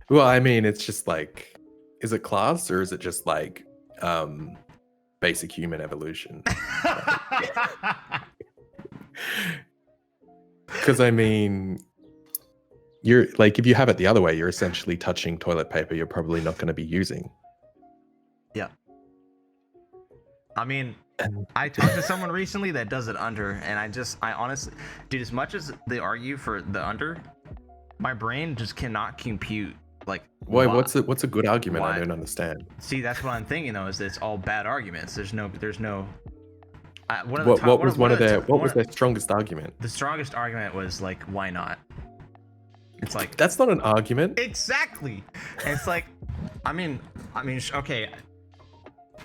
Well, I mean, it's just like, is it class or is it just like basic human evolution? Because I mean, you're like, if you have it the other way, you're essentially touching toilet paper you're probably not going to be using. Yeah. I mean, And I talked to someone recently that does it under, and I honestly, dude, as much as they argue for the under, my brain just cannot compute. Like, why? why- What's a good argument? why- I don't understand. See, that's what I'm thinking though. Is that it's all bad arguments? There's no. What was their strongest argument? The strongest argument was like, why not? It's like That's not an argument. exactly. And it's like, I mean, okay,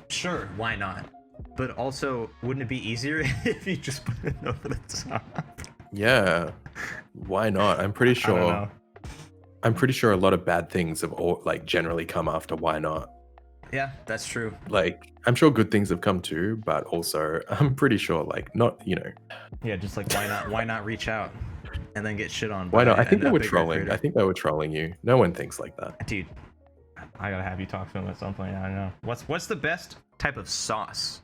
sure, why not? But also, wouldn't it be easier if you just put it over the top? Yeah. Why not? I'm pretty I don't sure. know. I'm pretty sure a lot of bad things have all like generally come after why not. Yeah, that's true. Like, I'm sure good things have come too, but also I'm pretty sure like not, Yeah, just like why not reach out and then get shit on why by not? I think they a were bigger trolling. creator. I think they were trolling you. No one thinks like that. Dude, I gotta have you talk to him at some point. I don't know. What's the best type of sauce,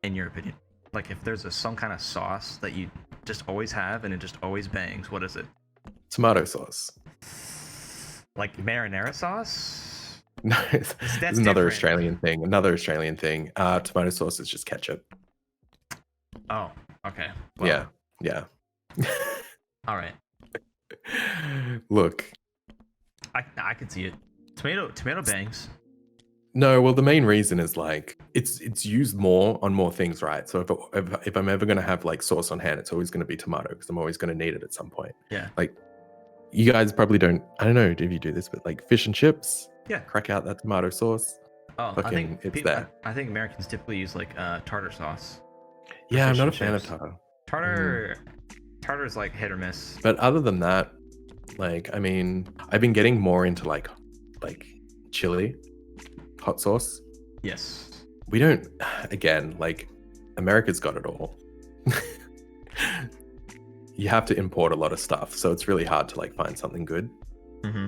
in your opinion? Like, if there's some kind of sauce that you just always have and it just always bangs, what is it? Tomato sauce. Like marinara sauce? No, That's it's another different. Australian thing. Another Australian thing. Tomato sauce is just ketchup. Oh, okay. Well, Yeah. all right. Look. I can see it. Tomato bangs. No, well, the main reason is like it's used more on more things, right? So if I'm ever gonna have like sauce on hand, it's always gonna be tomato because I'm always gonna need it at some point. Yeah. Like, you guys probably don't. I don't know if you do this, but like fish and chips. Yeah. Crack out that tomato sauce. Oh, Fucking, it's there. I think Americans typically use like tartar sauce. Yeah, I'm fish not a and fan of chips. Tartar's like hit or miss. But other than that, like, I mean, I've been getting more into like chili, hot sauce. Yes. We don't. Again, like, America's got it all. You have to import a lot of stuff, so it's really hard to like find something good. Mm-hmm.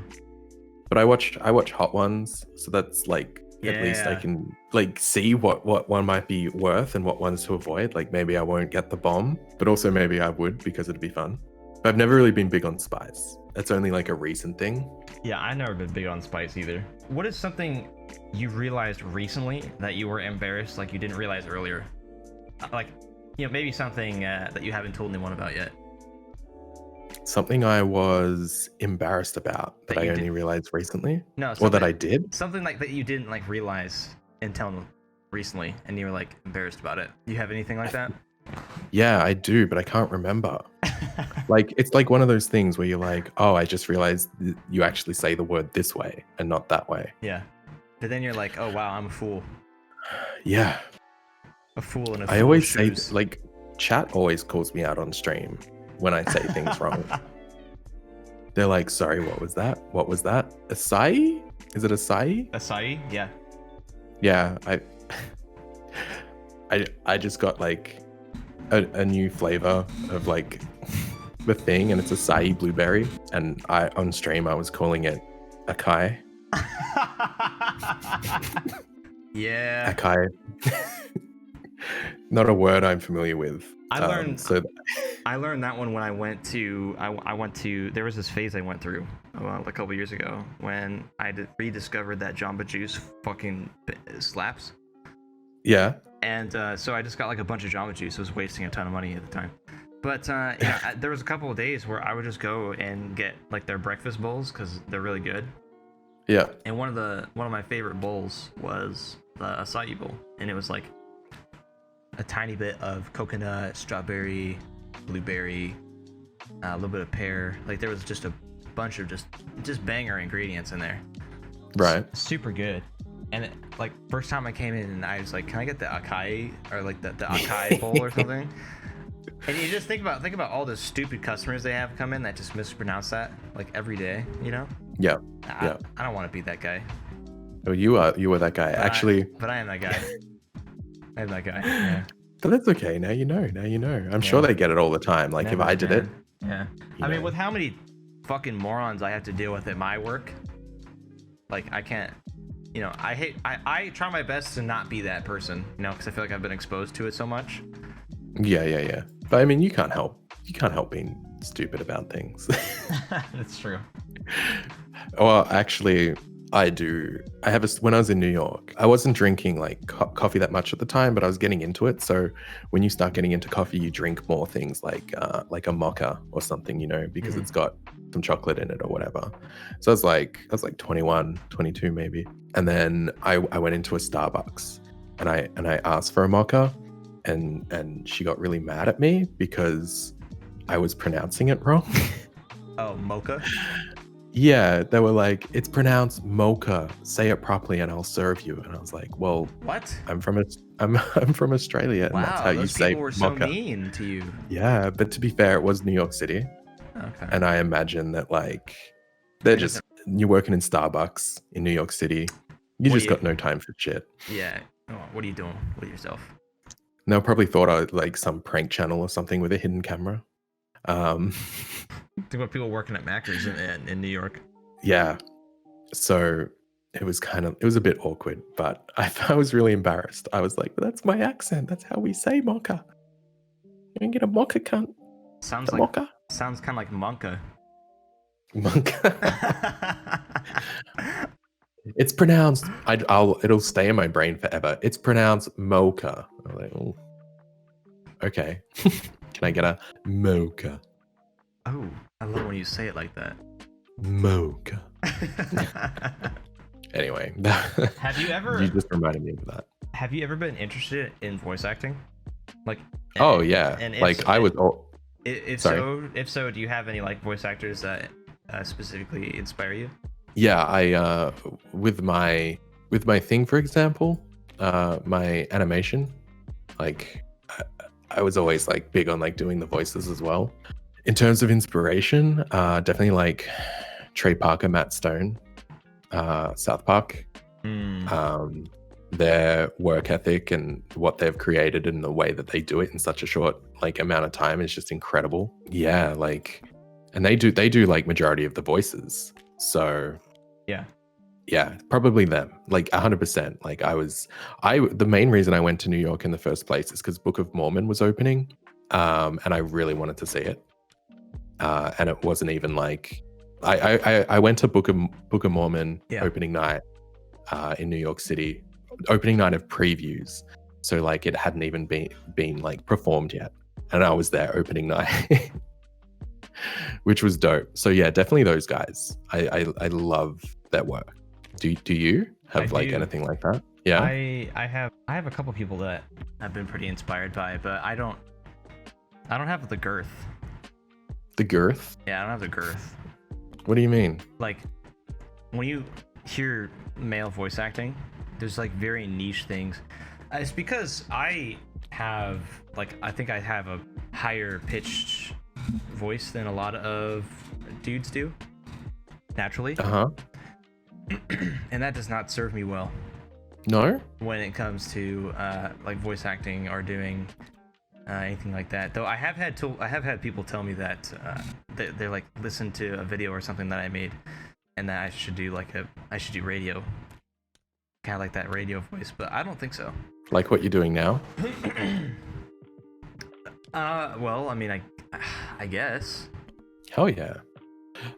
But I watch Hot Ones, so that's like at least I can like see what one might be worth and what ones to avoid. Like, maybe I won't get the bomb, but also maybe I would because it'd be fun. But I've never really been big on spice. That's only like a recent thing. Yeah, I've never been big on spice either. What is something you realized recently that you were embarrassed, like you didn't realize earlier? Like, maybe something that you haven't told anyone about yet. Something I was embarrassed about that I only realized recently? No, or that I did? Something like that you didn't like realize until recently, and you were like embarrassed about it. Do you have anything like that? Yeah, I do, but I can't remember. Like, it's like one of those things where you're like, oh, I just realized you actually say the word this way and not that way. Yeah. But then you're like, oh wow, I'm a fool. Yeah. A fool in a fool's I always shoes. say, like, chat always calls me out on stream when I say things wrong. They're like, sorry, what was that? What was that? Acai? Is it acai? Acai? Yeah. Yeah, I just got like a new flavor of like the thing, and it's acai blueberry, and on stream I was calling it acai. Yeah. Acai. Not a word I'm familiar with. I learned that one when I went to there was this phase I went through a couple years ago when I rediscovered that Jamba Juice fucking slaps. Yeah. And so I just got like a bunch of Jamba Juice. I was wasting a ton of money at the time. But there was a couple of days where I would just go and get like their breakfast bowls because they're really good. Yeah. And one of my favorite bowls was the acai bowl, and it was like a tiny bit of coconut, strawberry, blueberry, a little bit of pear. Like, there was just a bunch of just banger ingredients in there. Right. Super good. And like, first time I came in, and I was like, can I get the acai, or like the acai bowl or something? And you just think about all the stupid customers they have come in that just mispronounce that like every day, Yeah. I don't want to be that guy. Oh, you were that guy. But I am that guy. I am that guy. Yeah. But that's okay. Now you know. I'm sure they get it all the time. Like, if I did it. Yeah. I mean, with how many fucking morons I have to deal with at my work, like, I can't. I try my best to not be that person. Because I feel like I've been exposed to it so much. Yeah. But I mean, you can't help being stupid about things. That's true. Well, actually, I do. When I was in New York, I wasn't drinking like coffee that much at the time, but I was getting into it. So when you start getting into coffee, you drink more things like a Macca or something, because it's got some chocolate in it or whatever. So I was like 21, 22 maybe. And then I went into a Starbucks and I asked for a Macca, and she got really mad at me because I was pronouncing it wrong. Oh, mocha. Yeah, they were like, it's pronounced mocha. Say it properly, and I'll serve you. And I was like, well, What? I'm from Australia, and that's Wow, how you those say people were so mocha. mean to you. Yeah, but to be fair, it was New York City, Okay. and I imagine that like they're just you're working in Starbucks in New York City. You just got no time for shit. Yeah. Oh, what are you doing with yourself? And they probably thought I was like some prank channel or something with a hidden camera. Think about people working at Macca's in New York. Yeah. So it was a bit awkward, but I was really embarrassed. I was like, that's my accent. That's how we say mocha. You can get a mocha, cunt. Sounds like mocha. Sounds kind of like monka. Monka. It's pronounced. It'll stay in my brain forever. It's pronounced mocha. I'm like, oh, okay. Can I get a mocha? Oh, I love when you say it like that. Mocha. Anyway, have you ever? You just reminded me of that. Have you ever been interested in voice acting? Like. Oh yeah. And like I was. If so, do you have any like voice actors that specifically inspire you? Yeah, I with my thing, for example, my animation, like I was always like big on like doing the voices as well. In terms of inspiration, definitely like Trey Parker, Matt Stone, South Park. Their work ethic and what they've created and the way that they do it in such a short like amount of time is just incredible. Yeah, like, and they do like majority of the voices. So yeah, probably them, like 100%. Like the main reason I went to New York in the first place is because Book of Mormon was opening, and I really wanted to see it. And it wasn't even like I went to Book of Mormon opening night in New York City, opening night of previews. So like it hadn't even been like performed yet, and I was there opening night. Which was dope. So yeah, definitely those guys. I love their work. Do you have anything like that? Yeah. I have a couple people that I've been pretty inspired by, but I don't have the girth. The girth? Yeah, I don't have the girth. What do you mean? Like when you hear male voice acting, there's like very niche things. It's because I think I have a higher pitched voice than a lot of dudes do naturally. And that does not serve me well. No? When it comes to like voice acting or doing anything like that. Though I have had people tell me that they like listen to a video or something that I made and that I should do radio. Kind of like that radio voice, but I don't think so. Like what you're doing now? Well, I mean, I guess. Hell yeah.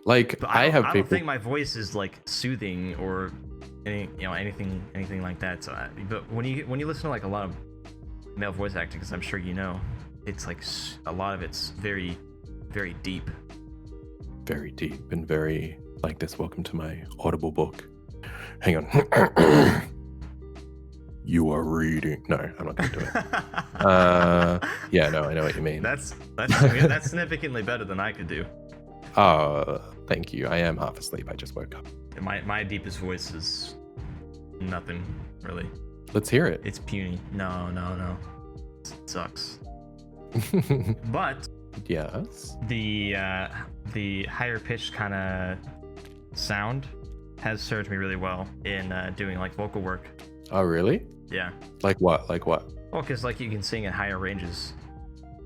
Like but I don't think my voice is like soothing or anything like that. So, but when you listen to like a lot of male voice acting, because I'm sure you know, it's like a lot of it's very, very deep. Very deep and very like this. Welcome to my Audible book. Hang on. You are reading. No, I'm not going to do it. Yeah, no, I know what you mean. That's significantly better than I could do. Thank you. I am half asleep. I just woke up. My deepest voice is nothing really. Let's hear it. It's puny. No. It sucks. But yes, the higher pitched kind of sound has served me really well in doing like vocal work. Oh, really? Yeah. Like what? Well, because like you can sing at higher ranges.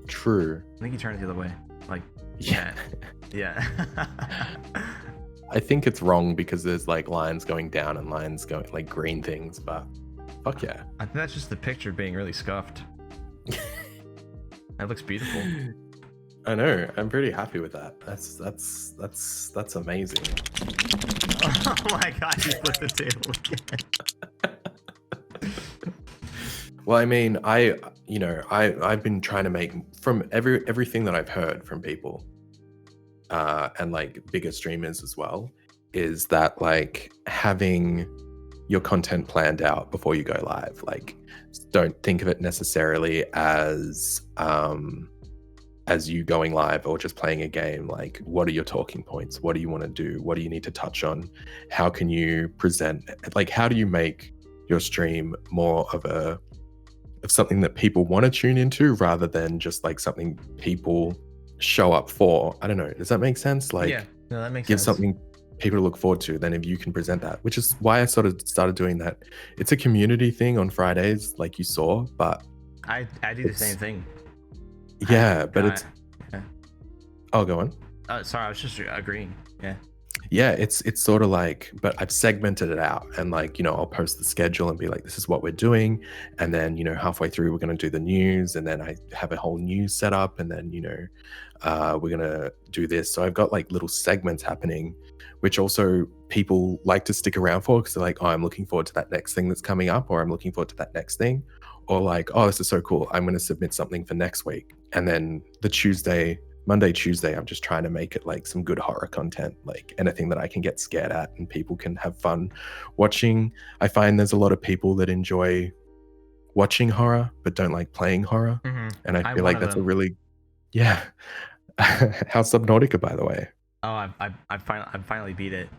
True. I think you turn it the other way. Like yeah. Yeah. I think it's wrong because there's like lines going down and lines going like green things, but fuck yeah. I think that's just the picture being really scuffed. That looks beautiful. I know. I'm pretty happy with that. That's amazing. Oh my god, you flipped the table again. Well, I mean, I've been trying to make from everything that I've heard from people, and like bigger streamers as well, is that like having your content planned out before you go live. Like, don't think of it necessarily as as you going live or just playing a game, like what are your talking points? What do you want to do? What do you need to touch on? How can you present, like how do you make your stream more of something that people want to tune into rather than just like something people show up for? I don't know. Does that make sense? Like Yeah, no, that makes give sense. something people to look forward to, then if you can present that, which is why I sort of started doing that. It's a community thing on Fridays, like you saw, but I do the same thing. yeah, but it's yeah. Oh, go on. Sorry, I was just agreeing. Yeah, it's sort of like, but I've segmented it out, and like, you know, I'll post the schedule and be like, this is what we're doing, and then, you know, halfway through we're going to do the news, and then I have a whole news set up, and then, you know, we're going to do this. So I've got like little segments happening, which also people like to stick around for, because they're like, oh, I'm looking forward to that next thing that's coming up, or I'm looking forward to that next thing, or like, oh, this is so cool, I'm going to submit something for next week. And then the Monday, Tuesday, I'm just trying to make it like some good horror content, like anything that I can get scared at and people can have fun watching. I find there's a lot of people that enjoy watching horror but don't like playing horror. And I feel like that's a really, yeah. How's Subnautica, by the way? Oh, I finally beat it.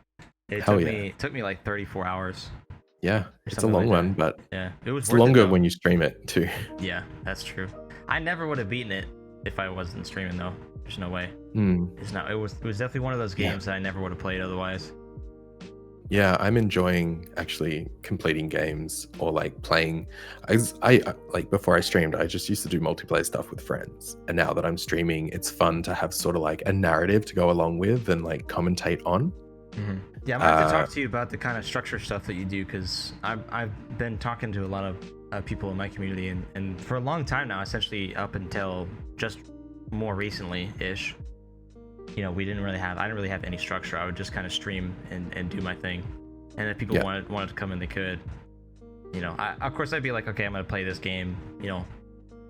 It took me like 34 hours. Yeah, it's a long one, but yeah, it was it's longer when you stream it too. Yeah, that's true. I never would have beaten it if I wasn't streaming though. There's no way. It's not. It was definitely one of those games that I never would have played otherwise. Yeah, I'm enjoying actually completing games or like playing. I like before I streamed, I just used to do multiplayer stuff with friends, and now that I'm streaming, it's fun to have sort of like a narrative to go along with and like commentate on. Yeah, I'm gonna have to talk to you about the kind of structure stuff that you do, because I've been talking to a lot of people in my community, and for a long time now, essentially up until just more recently ish, you know, I didn't really have any structure. I would just kind of stream and do my thing, and if people wanted to come in, they could. You know, of course I'd be like, okay, I'm gonna play this game, you know,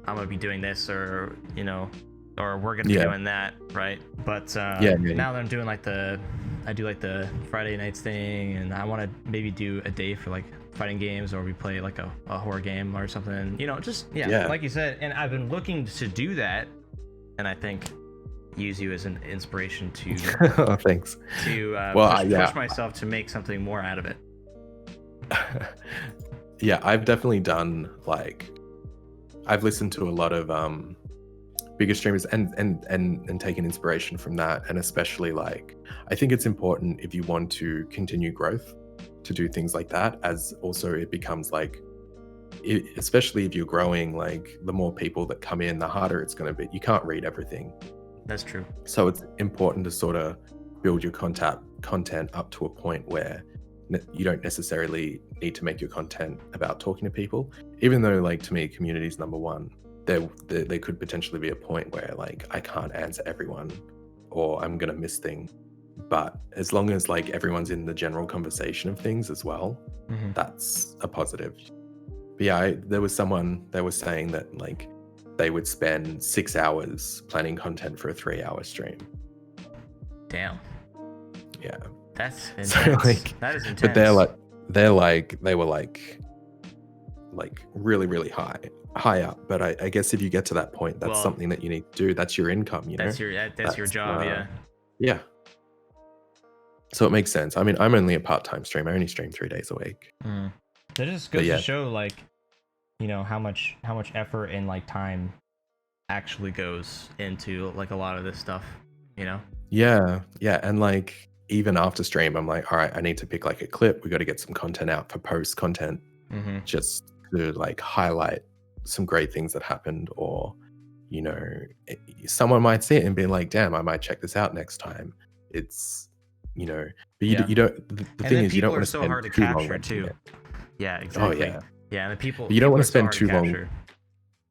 I'm gonna be doing this, or you know, or we're gonna be doing that, right? But now that I'm doing like I do like the Friday nights thing, and I want to maybe do a day for like fighting games, or we play like a horror game or something, you know, just like you said. And I've been looking to do that, and I think use you as an inspiration to oh, thanks. To push myself to make something more out of it. Yeah, I've definitely done, like, I've listened to a lot of bigger streamers and taken inspiration from that. And especially, like, I think it's important if you want to continue growth to do things like that, as also it becomes like, especially if you're growing, like the more people that come in, the harder it's going to be. You can't read everything. That's true. So it's important to sort of build your content up to a point where you don't necessarily need to make your content about talking to people, even though, like, to me, community is number one. There could potentially be a point where, like, I can't answer everyone, or I'm gonna miss things. But as long as, like, everyone's in the general conversation of things as well, that's a positive. But yeah, there was someone that was saying that, like, they would spend 6 hours planning content for a 3-hour stream. Damn. Yeah. That's intense. So, like, that is intense. But they were really, really high up. But I guess if you get to that point, that's something that you need to do. That's your income, you know? That's your job, yeah. Yeah. So it makes sense. I mean, I'm only a part-time streamer. I only stream 3 days a week. That just goes to show, like, you know, how much effort and like time actually goes into like a lot of this stuff, you know? Yeah. And like, even after stream, I'm like, all right, I need to pick like a clip. We got to get some content out for post content, just to like highlight some great things that happened, or, you know, someone might see it and be like, damn, I might check this out next time. It's, you know, but you don't, the thing is, you don't want to spend too long too. Yeah, exactly. Oh yeah. Yeah, and the people. But you don't want to spend so too long.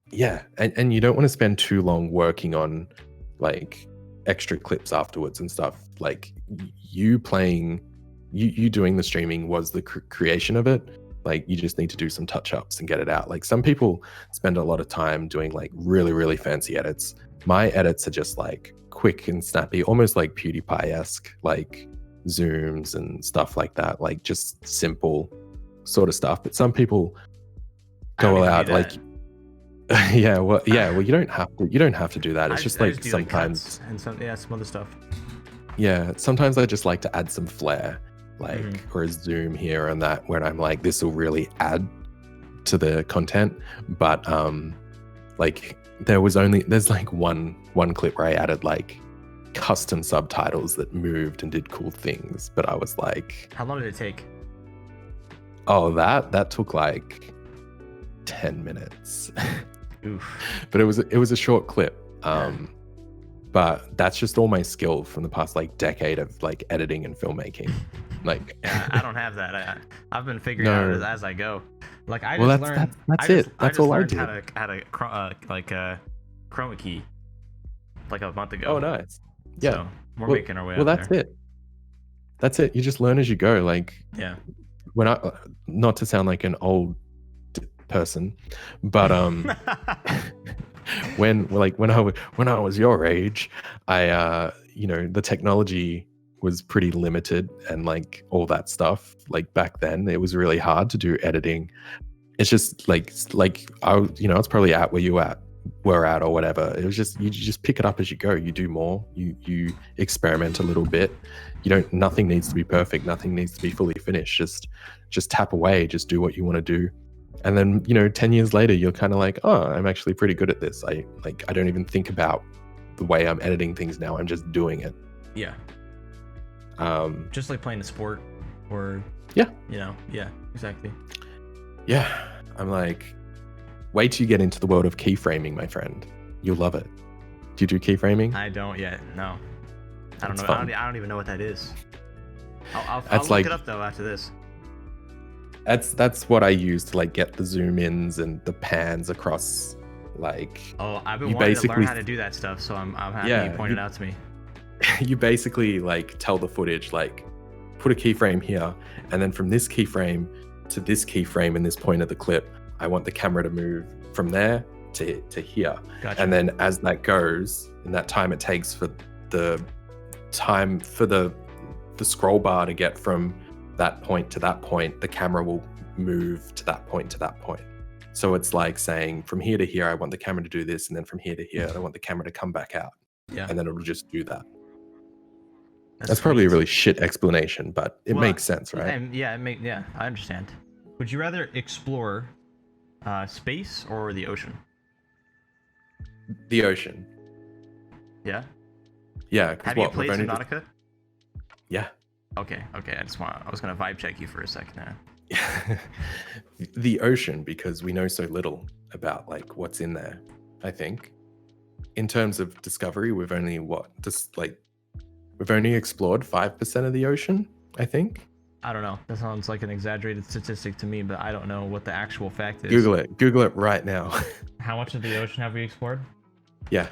Yeah, and you don't want to spend too long working on like extra clips afterwards and stuff. Like, you playing, you doing the streaming was the creation of it. Like, you just need to do some touch-ups and get it out. Like, some people spend a lot of time doing like really, really fancy edits. My edits are just like quick and snappy, almost like PewDiePie-esque, like zooms and stuff like that, like just simple sort of stuff. But some people go out, like, Well, you don't have to do that. It's just I like do like sometimes, cuts and some other stuff. sometimes I just like to add some flair, like Mhm. or a zoom here and that, where I'm like, this will really add to the content. But like there's like one clip where I added like custom subtitles that moved and did cool things, but I was like, How long did it take? oh, that took like 10 minutes. Oof. But it was a short clip. But that's just all my skill from the past like decade of like editing and filmmaking. Like Yeah, I don't have that. I've been figuring No. out as I go. Like I Well, just that's- learned. that's I it. just, That's I all I just learned did. how to like a chroma key like a month ago. Oh, nice. Yeah. So we're Well- making our way Well, up that's there. it. That's it. You just learn as you go. Like Yeah. when I, not to sound like an old person, but when I was your age, I the technology was pretty limited and like all that stuff. Like back then, it was really hard to do editing. It's just like it's probably at where you were at or whatever. It was just you just pick it up as you go. You do more. You experiment a little bit. Nothing needs to be perfect. Nothing needs to be fully finished. Just tap away. Just do what you want to do. And then 10 years later, you're kind of like, oh, I'm actually pretty good at this. I don't even think about the way I'm editing things now. I'm just doing it. Yeah. Just like playing a sport, or Yeah. Yeah, exactly. Yeah, I'm like, wait till you get into the world of keyframing, my friend. You'll love it. Do you do keyframing? I don't yet. No, I don't It's know. fun. I don't even know what that is. I'll That's look like- it up though after this. That's what I use to like get the zoom ins and the pans across. Like Oh, I've been You wanting to learn basically- how to do that stuff, so I'm happy Yeah, you pointed you- out to me. you basically like tell the footage like put a keyframe here, and then from this keyframe to this keyframe in this point of the clip, I want the camera to move from there to here. Gotcha. And then as that goes, in that time it takes for the scroll bar to get from that point to that point, the camera will move to that point to that point. So it's like saying from here to here, I want the camera to do this, and then from here to here, I want the camera to come back out, Yeah, and then it'll just do that. That's probably a sweet. really shit explanation, but it Well, makes sense, right? Yeah, I understand. Would you rather explore space or the ocean? The ocean. Yeah. Yeah. 'Cause Have you what, we've played only Subnautica? Yeah. Okay. I was gonna vibe check you for a second there. The ocean, because we know so little about like what's in there. I think, in terms of discovery, we've only explored 5% of the ocean. I think. I don't know. That sounds like an exaggerated statistic to me, but I don't know what the actual fact is. Google it right now. How much of the ocean have we explored? Yeah.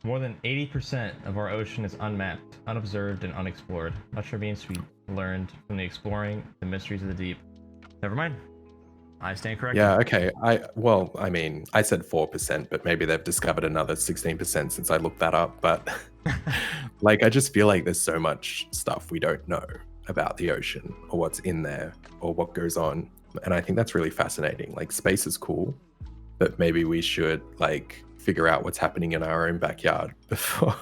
More than 80% of our ocean is unmapped, unobserved, and unexplored. Much remains to be learned from the exploring the mysteries of the deep. Never mind. I stand corrected. Yeah. Okay. I mean, I said 4%, but maybe they've discovered another 16% since I looked that up. But like, I just feel like there's so much stuff we don't know about the ocean or what's in there or what goes on. And I think that's really fascinating. Like, space is cool, but maybe we should like figure out what's happening in our own backyard before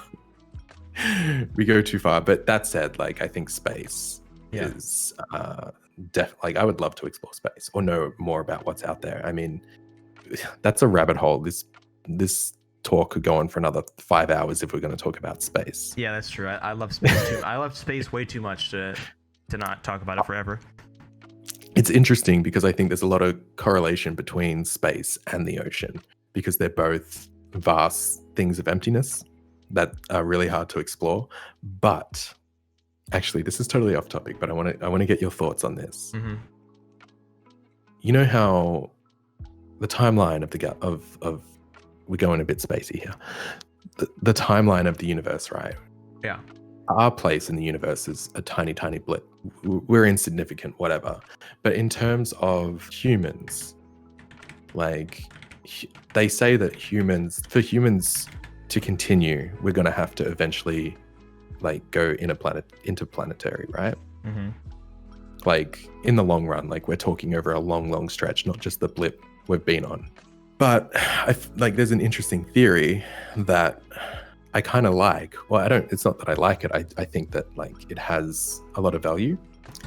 we go too far. But that said, like, I think space is like, I would love to explore space or know more about what's out there. I mean, that's a rabbit hole. This talk could go on for another 5 hours if we're going to talk about space. Yeah, that's true. I love space too. I love space way too much to not talk about it forever. It's interesting because I think there's a lot of correlation between space and the ocean, because they're both vast things of emptiness that are really hard to explore. But actually, this is totally off topic, but I want to get your thoughts on this. Mm-hmm. You know how the timeline of we're going a bit spacey here. The timeline of the universe, right? Yeah. Our place in the universe is a tiny, tiny blip. We're insignificant, whatever. But in terms of humans, like, they say that for humans to continue, we're going to have to eventually like go interplanetary, right? Mm-hmm. like in the long run, like we're talking over a long stretch, not just the blip we've been on. But like there's an interesting theory that I kind of like. Well, it's not that I like it. I think that like it has a lot of value,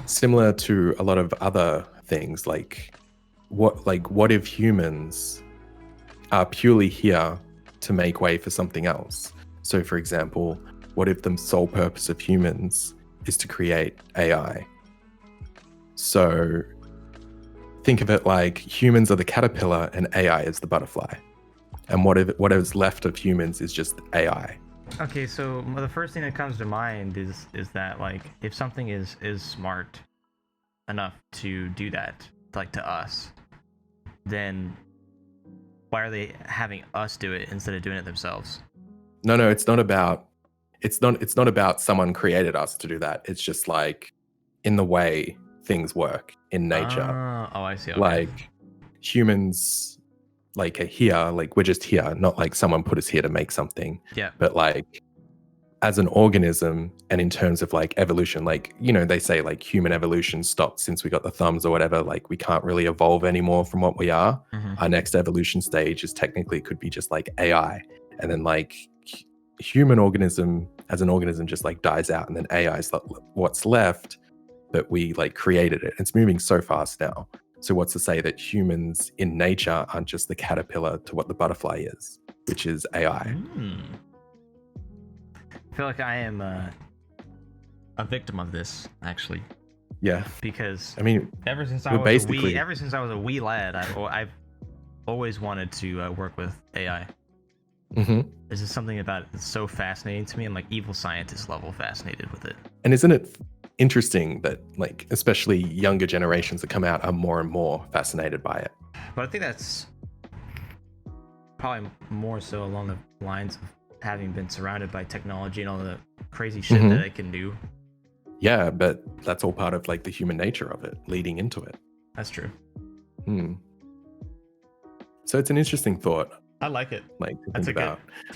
similar to a lot of other things. Like what if humans are purely here to make way for something else? So for example, what if the sole purpose of humans is to create AI? So think of it like humans are the caterpillar and AI is the butterfly. And what is left of humans is just AI. Okay, so the first thing that comes to mind is that like if something is smart enough to do that, like to us, then why are they having us do it instead of doing it themselves? No, it's not about someone created us to do that. It's just like in the way things work in nature. Oh, I see. Okay. Like humans like are here, like we're just here, not like someone put us here to make something. Yeah. But like as an organism and in terms of like evolution, like, you know, they say like human evolution stopped since we got the thumbs or whatever, like we can't really evolve anymore from what we are. Our next evolution stage is technically could be just like AI. And then like human organism as an organism just like dies out and then AI is what's left, but we like created it. It's moving so fast now. So what's to say that humans in nature aren't just the caterpillar to what the butterfly is, which is AI? I feel like I am a victim of this, actually. Yeah. Because I mean, ever since I was a wee lad, I've always wanted to work with AI. This is something about it that's so fascinating to me. I'm like evil scientist level fascinated with it. And isn't it interesting that like especially younger generations that come out are more and more fascinated by it? But I think that's probably more so along the lines of having been surrounded by technology and all the crazy shit that it can do. Yeah, but that's all part of like the human nature of it leading into it. That's true. So it's an interesting thought. I like it. Like It's a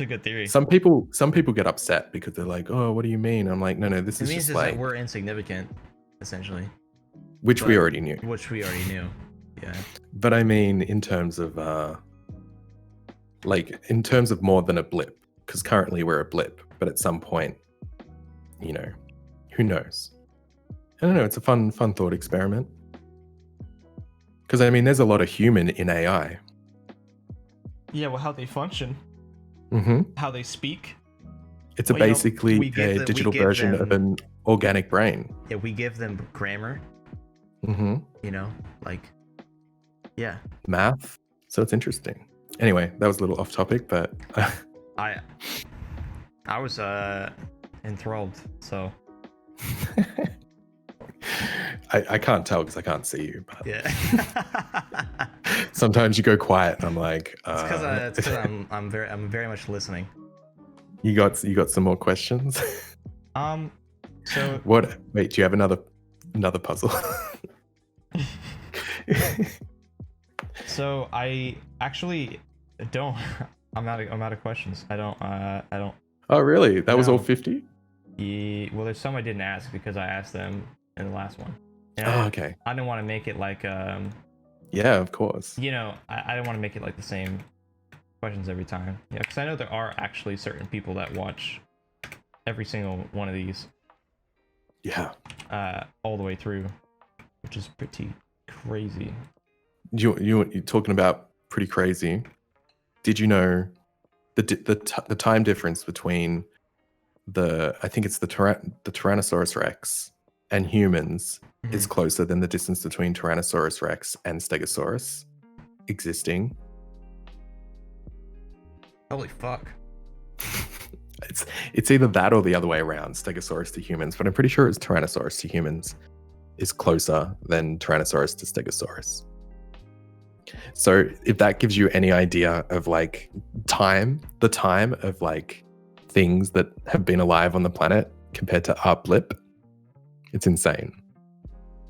good theory. Some people get upset because they're like, "Oh, what do you mean?" I'm like, "No, this is just like that we're insignificant, essentially." Which we already knew. Yeah. But I mean, in terms of more than a blip, because currently we're a blip, but at some point, you know, who knows? I don't know. It's a fun thought experiment. Because I mean, there's a lot of human in AI. Yeah, well, how they function, how they speak. It's basically a digital version of an organic brain. Yeah, we give them grammar. You know, like, yeah, math. So it's interesting. Anyway, that was a little off topic, but I was enthralled. So I can't tell because I can't see you. But yeah. Sometimes you go quiet, and I'm like, it's because I'm very much listening. You got some more questions? So what? Wait, do you have another puzzle? So I actually don't. I'm out of questions. I don't. Oh really? That was all 50? Yeah, well, there's some I didn't ask because I asked them in the last one. Okay. I didn't want to make it like yeah, of course. You know, I didn't want to make it like the same questions every time. Yeah, because I know there are actually certain people that watch every single one of these. Yeah. All the way through, which is pretty crazy. You're talking about pretty crazy. Did you know the time difference between I think it's the Tyrannosaurus Rex and humans is closer than the distance between Tyrannosaurus Rex and Stegosaurus existing? Holy fuck. It's either that or the other way around, Stegosaurus to humans, but I'm pretty sure it's Tyrannosaurus to humans is closer than Tyrannosaurus to Stegosaurus. So if that gives you any idea of like the time of like things that have been alive on the planet compared to our blip, it's insane.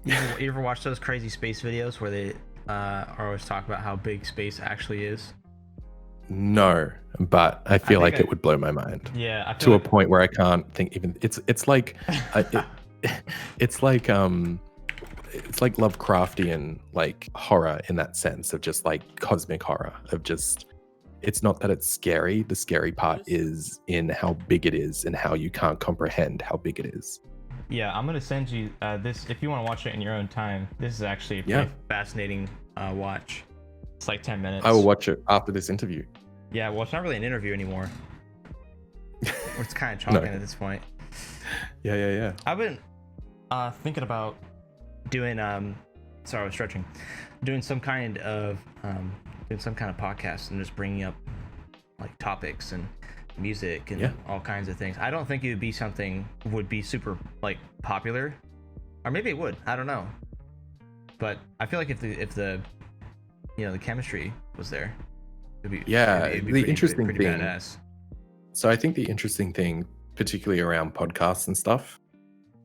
You ever watch those crazy space videos where they are always talking about how big space actually is? No, but I feel like it would blow my mind. Yeah, to a point where I can't think even. It's like it's like it's like Lovecraftian like horror in that sense of just like cosmic horror of just, it's not that it's scary. The scary part is in how big it is and how you can't comprehend how big it is. Yeah, I'm gonna send you this if you want to watch it in your own time. This is actually a pretty fascinating watch. It's like 10 minutes. I will watch it after this interview. Yeah, well, it's not really an interview anymore. It's kind of talking at this point. Yeah. I've been thinking about doing sorry, I was stretching. Doing some kind of podcast and just bringing up like topics and music and all kinds of things. I don't think it would be something would be super like popular, or maybe it would. I don't know. But I feel like if the the chemistry was there, it'd be the pretty, interesting pretty thing. badass. So I think the interesting thing, particularly around podcasts and stuff,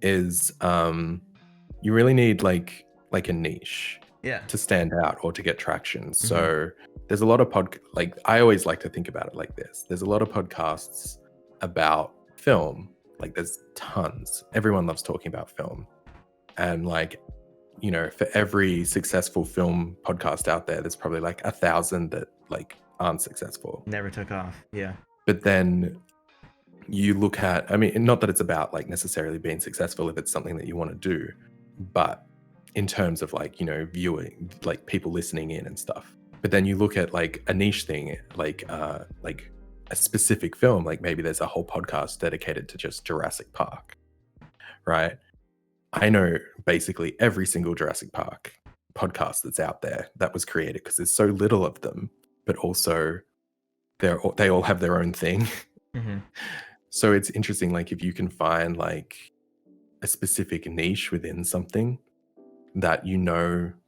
is you really need like a niche to stand out or to get traction. So there's a lot of like I always like to think about it like this. There's a lot of podcasts about film. Like there's tons. Everyone loves talking about film. And like, for every successful film podcast out there, there's probably like 1,000 that like aren't successful. Never took off. Yeah. But then you look at, I mean, not that it's about like necessarily being successful if it's something that you want to do, but in terms of like, viewing, like people listening in and stuff. But then you look at like a niche thing, like a specific film, like maybe there's a whole podcast dedicated to just Jurassic Park, right? I know basically every single Jurassic Park podcast that's out there that was created because there's so little of them, but also they all have their own thing. So it's interesting, like if you can find like a specific niche within something that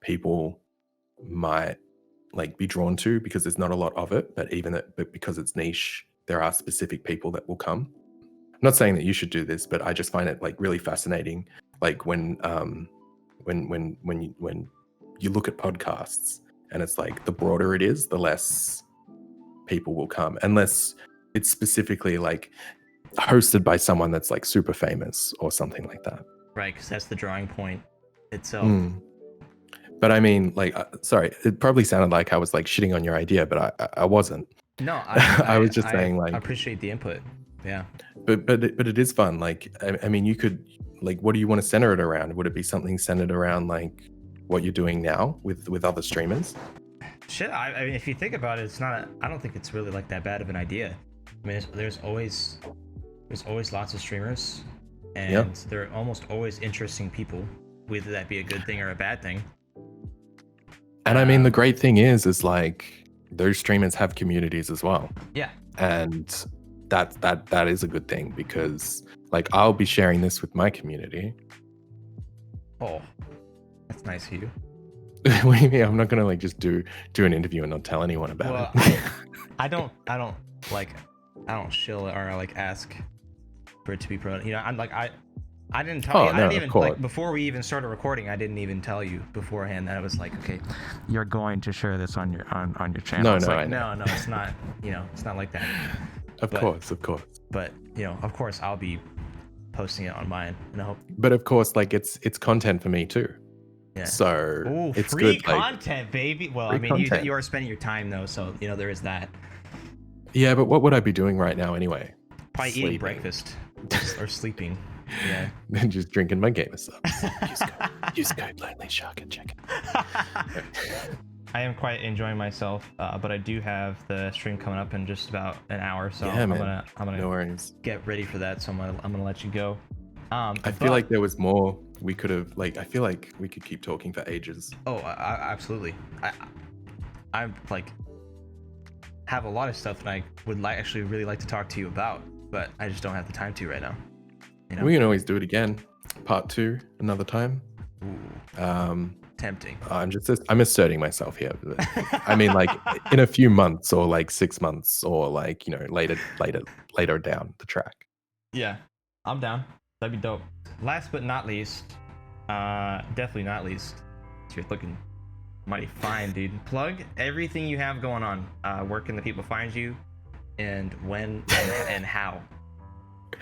people might like be drawn to because there's not a lot of it, but because it's niche, there are specific people that will come. I'm not saying that you should do this, but I just find it like really fascinating. Like when you look at podcasts and it's like the broader it is, the less people will come, unless it's specifically like hosted by someone that's like super famous or something like that. Right, because that's the drawing point itself. But I mean, like, sorry, it probably sounded like I was like shitting on your idea, but I wasn't. No, I was just saying like I appreciate the input. Yeah. But it is fun. Like, I mean, you could like, what do you want to center it around? Would it be something centered around like what you're doing now with other streamers? Shit, I mean, if you think about it, it's not. I don't think it's really like that bad of an idea. I mean, there's always lots of streamers, and they're almost always interesting people, whether that be a good thing or a bad thing. And I mean, the great thing is like those streamers have communities as well. Yeah. And that is a good thing because like I'll be sharing this with my community. Oh, that's nice of you. What do you mean? I'm not gonna like just do an interview and not tell anyone about it. I don't shill or like ask for it to be pro. I'm like I didn't tell you. I didn't even like before we even started recording. I didn't even tell you beforehand that I was like, okay, you're going to share this on your channel. No, it's not. It's not like that. Of course. But of course, I'll be posting it on mine, and I hope. But of course, like it's content for me too. Yeah. So it's free good, content, baby. Well, I mean, you are spending your time though, so there is that. Yeah, but what would I be doing right now anyway? Probably eating breakfast or sleeping. Yeah. And just drinking my gamer subs. Use code LonelyShark and check it. I am quite enjoying myself, but I do have the stream coming up in just about an hour, so I'm gonna no worries. Get ready for that. So I'm gonna let you go. I feel like there was more we could have. Like, I feel like we could keep talking for ages. Oh, absolutely. I'm like have a lot of stuff that I would actually really like to talk to you about, but I just don't have the time to right now. We can always do it again, part 2, another time. Ooh. Tempting. I'm asserting myself here. I mean, like in a few months or like 6 months or like later down the track. Yeah, I'm down. That'd be dope. Last but not least, definitely not least, you're looking mighty fine, dude. Plug everything you have going on. Where can the people find you, and when and how?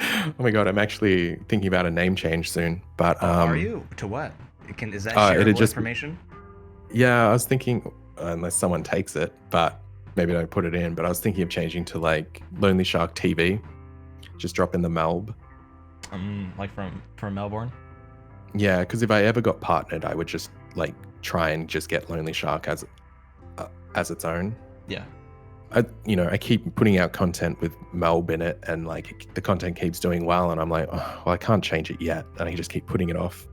Oh my god, I'm actually thinking about a name change soon. But are you? To what? Is that It'd shareable just information? Yeah, I was thinking, unless someone takes it, but maybe don't put it in. But I was thinking of changing to like LonelyShark TV, just drop in the Melb. Like from Melbourne. Yeah, because if I ever got partnered, I would just like try and just get LonelyShark as its own. Yeah. I keep putting out content with Melb in it, and like the content keeps doing well, and I'm like, oh, well, I can't change it yet, and I just keep putting it off.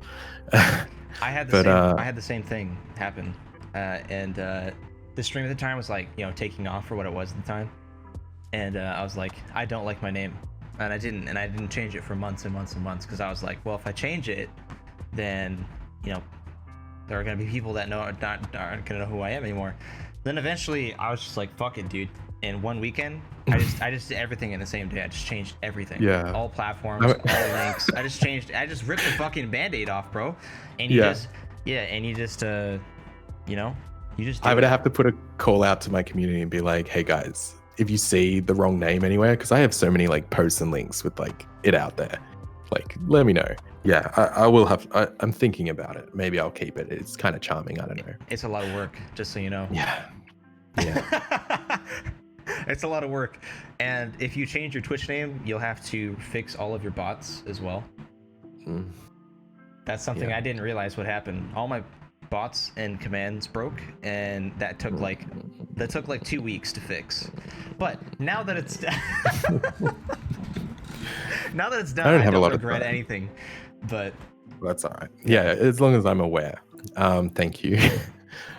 I had the same thing happen, and the stream at the time was like taking off for what it was at the time, and I was like, I don't like my name, and I didn't change it for months and months and months because I was like, well, if I change it, then there are gonna be people that aren't gonna know who I am anymore. Then eventually I was just like, fuck it, dude. In one weekend, I just did everything in the same day. I just changed everything. Yeah. All platforms, all links. I just ripped the fucking Band-Aid off, bro. And you just I would have to put a call out to my community and be like, hey guys, if you see the wrong name anywhere, because I have so many like posts and links with like it out there, like let me know. Yeah, I will have. I'm thinking about it. Maybe I'll keep it. It's kind of charming. I don't know. It's a lot of work, just so you know. Yeah. It's a lot of work. And if you change your Twitch name, you'll have to fix all of your bots as well. That's something I didn't realize would happen. All my bots and commands broke, and that took like 2 weeks to fix. But now that it's done, I don't regret anything. But that's all right. Yeah, as long as I'm aware. Thank you.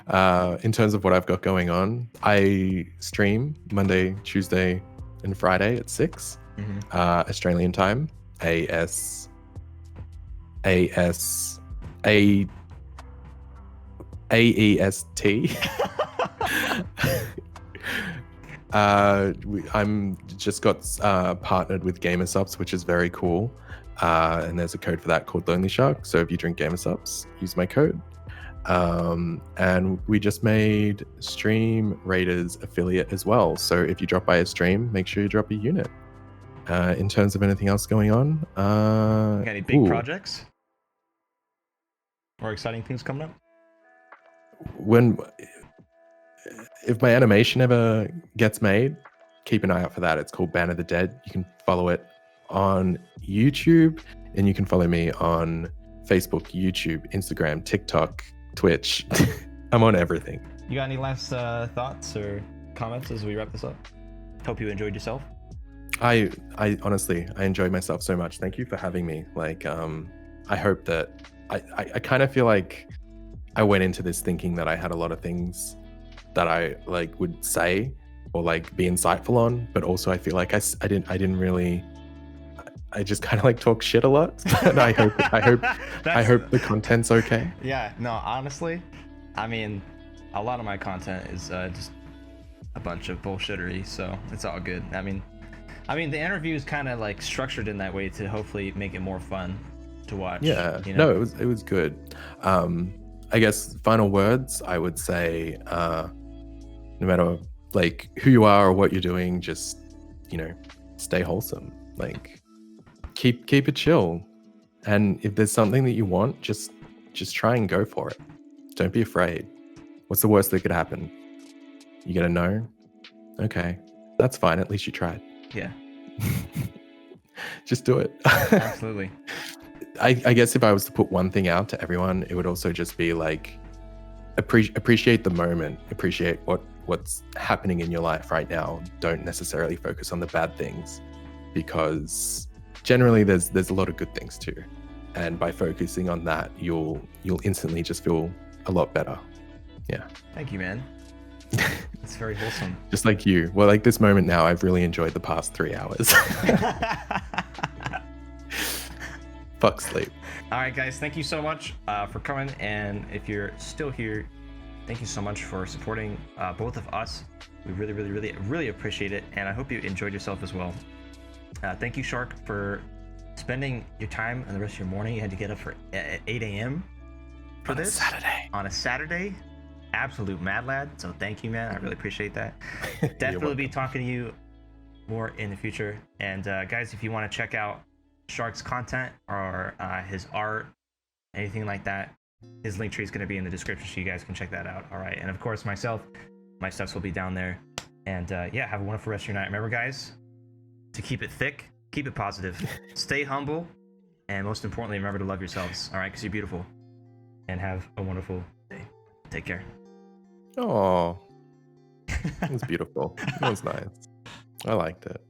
In terms of what I've got going on, I stream Monday, Tuesday, and Friday at 6 Australian time. AEST. I'm just got partnered with GamerSups, which is very cool. And there's a code for that called LonelyShark. So if you drink GamerSups, use my code. And we just made Stream Raiders affiliate as well. So if you drop by a stream, make sure you drop a unit. In terms of anything else going on, got any big projects or exciting things coming up? If my animation ever gets made, keep an eye out for that. It's called Ban of the Dead. You can follow it on YouTube, and you can follow me on Facebook, YouTube, Instagram, TikTok, Twitch. I'm on everything. You got any last thoughts or comments as we wrap this up? Hope you enjoyed yourself. I honestly, I enjoyed myself so much. Thank you for having me. Like, I hope that I kind of feel like I went into this thinking that I had a lot of things that I like would say or like be insightful on, but also I feel like I didn't really. I just kind of like talk shit a lot, and I hope the content's okay. Yeah, no, honestly, I mean, a lot of my content is just a bunch of bullshittery, so it's all good. I mean, the interview is kind of like structured in that way to hopefully make it more fun to watch. Yeah, no, it was good. I guess final words, I would say, no matter like who you are or what you're doing, just stay wholesome. Like. Keep it chill, and if there's something that you want, just try and go for it. Don't be afraid. What's the worst that could happen? You get a no? Okay, that's fine. At least you tried. Yeah. Just do it. Absolutely. I guess if I was to put one thing out to everyone, it would also just be like appreciate the moment. Appreciate what's happening in your life right now. Don't necessarily focus on the bad things, because generally there's a lot of good things too, and by focusing on that, you'll instantly just feel a lot better. Yeah. Thank you, man. It's very wholesome. Just like you. Well, like this moment now, I've really enjoyed the past 3 hours. Fuck sleep. All right, guys, thank you so much for coming, and if you're still here, thank you so much for supporting both of us. We really, really, really, really appreciate it, and I hope you enjoyed yourself as well. Thank you, Shark, for spending your time and the rest of your morning. You had to get up at 8 a.m. for this on a Saturday. Absolute mad lad. So thank you, man. I really appreciate that. Definitely be talking to you more in the future. And guys, if you want to check out Shark's content or his art, anything like that, His link tree is going to be in the description, so you guys can check that out. All right, and of course myself, my stuffs will be down there. And yeah, have a wonderful rest of your night. Remember, guys, to keep it thick, keep it positive, stay humble, and most importantly, remember to love yourselves. All right, because you're beautiful. And have a wonderful day. Take care. Oh, it was beautiful. It was nice. I liked it.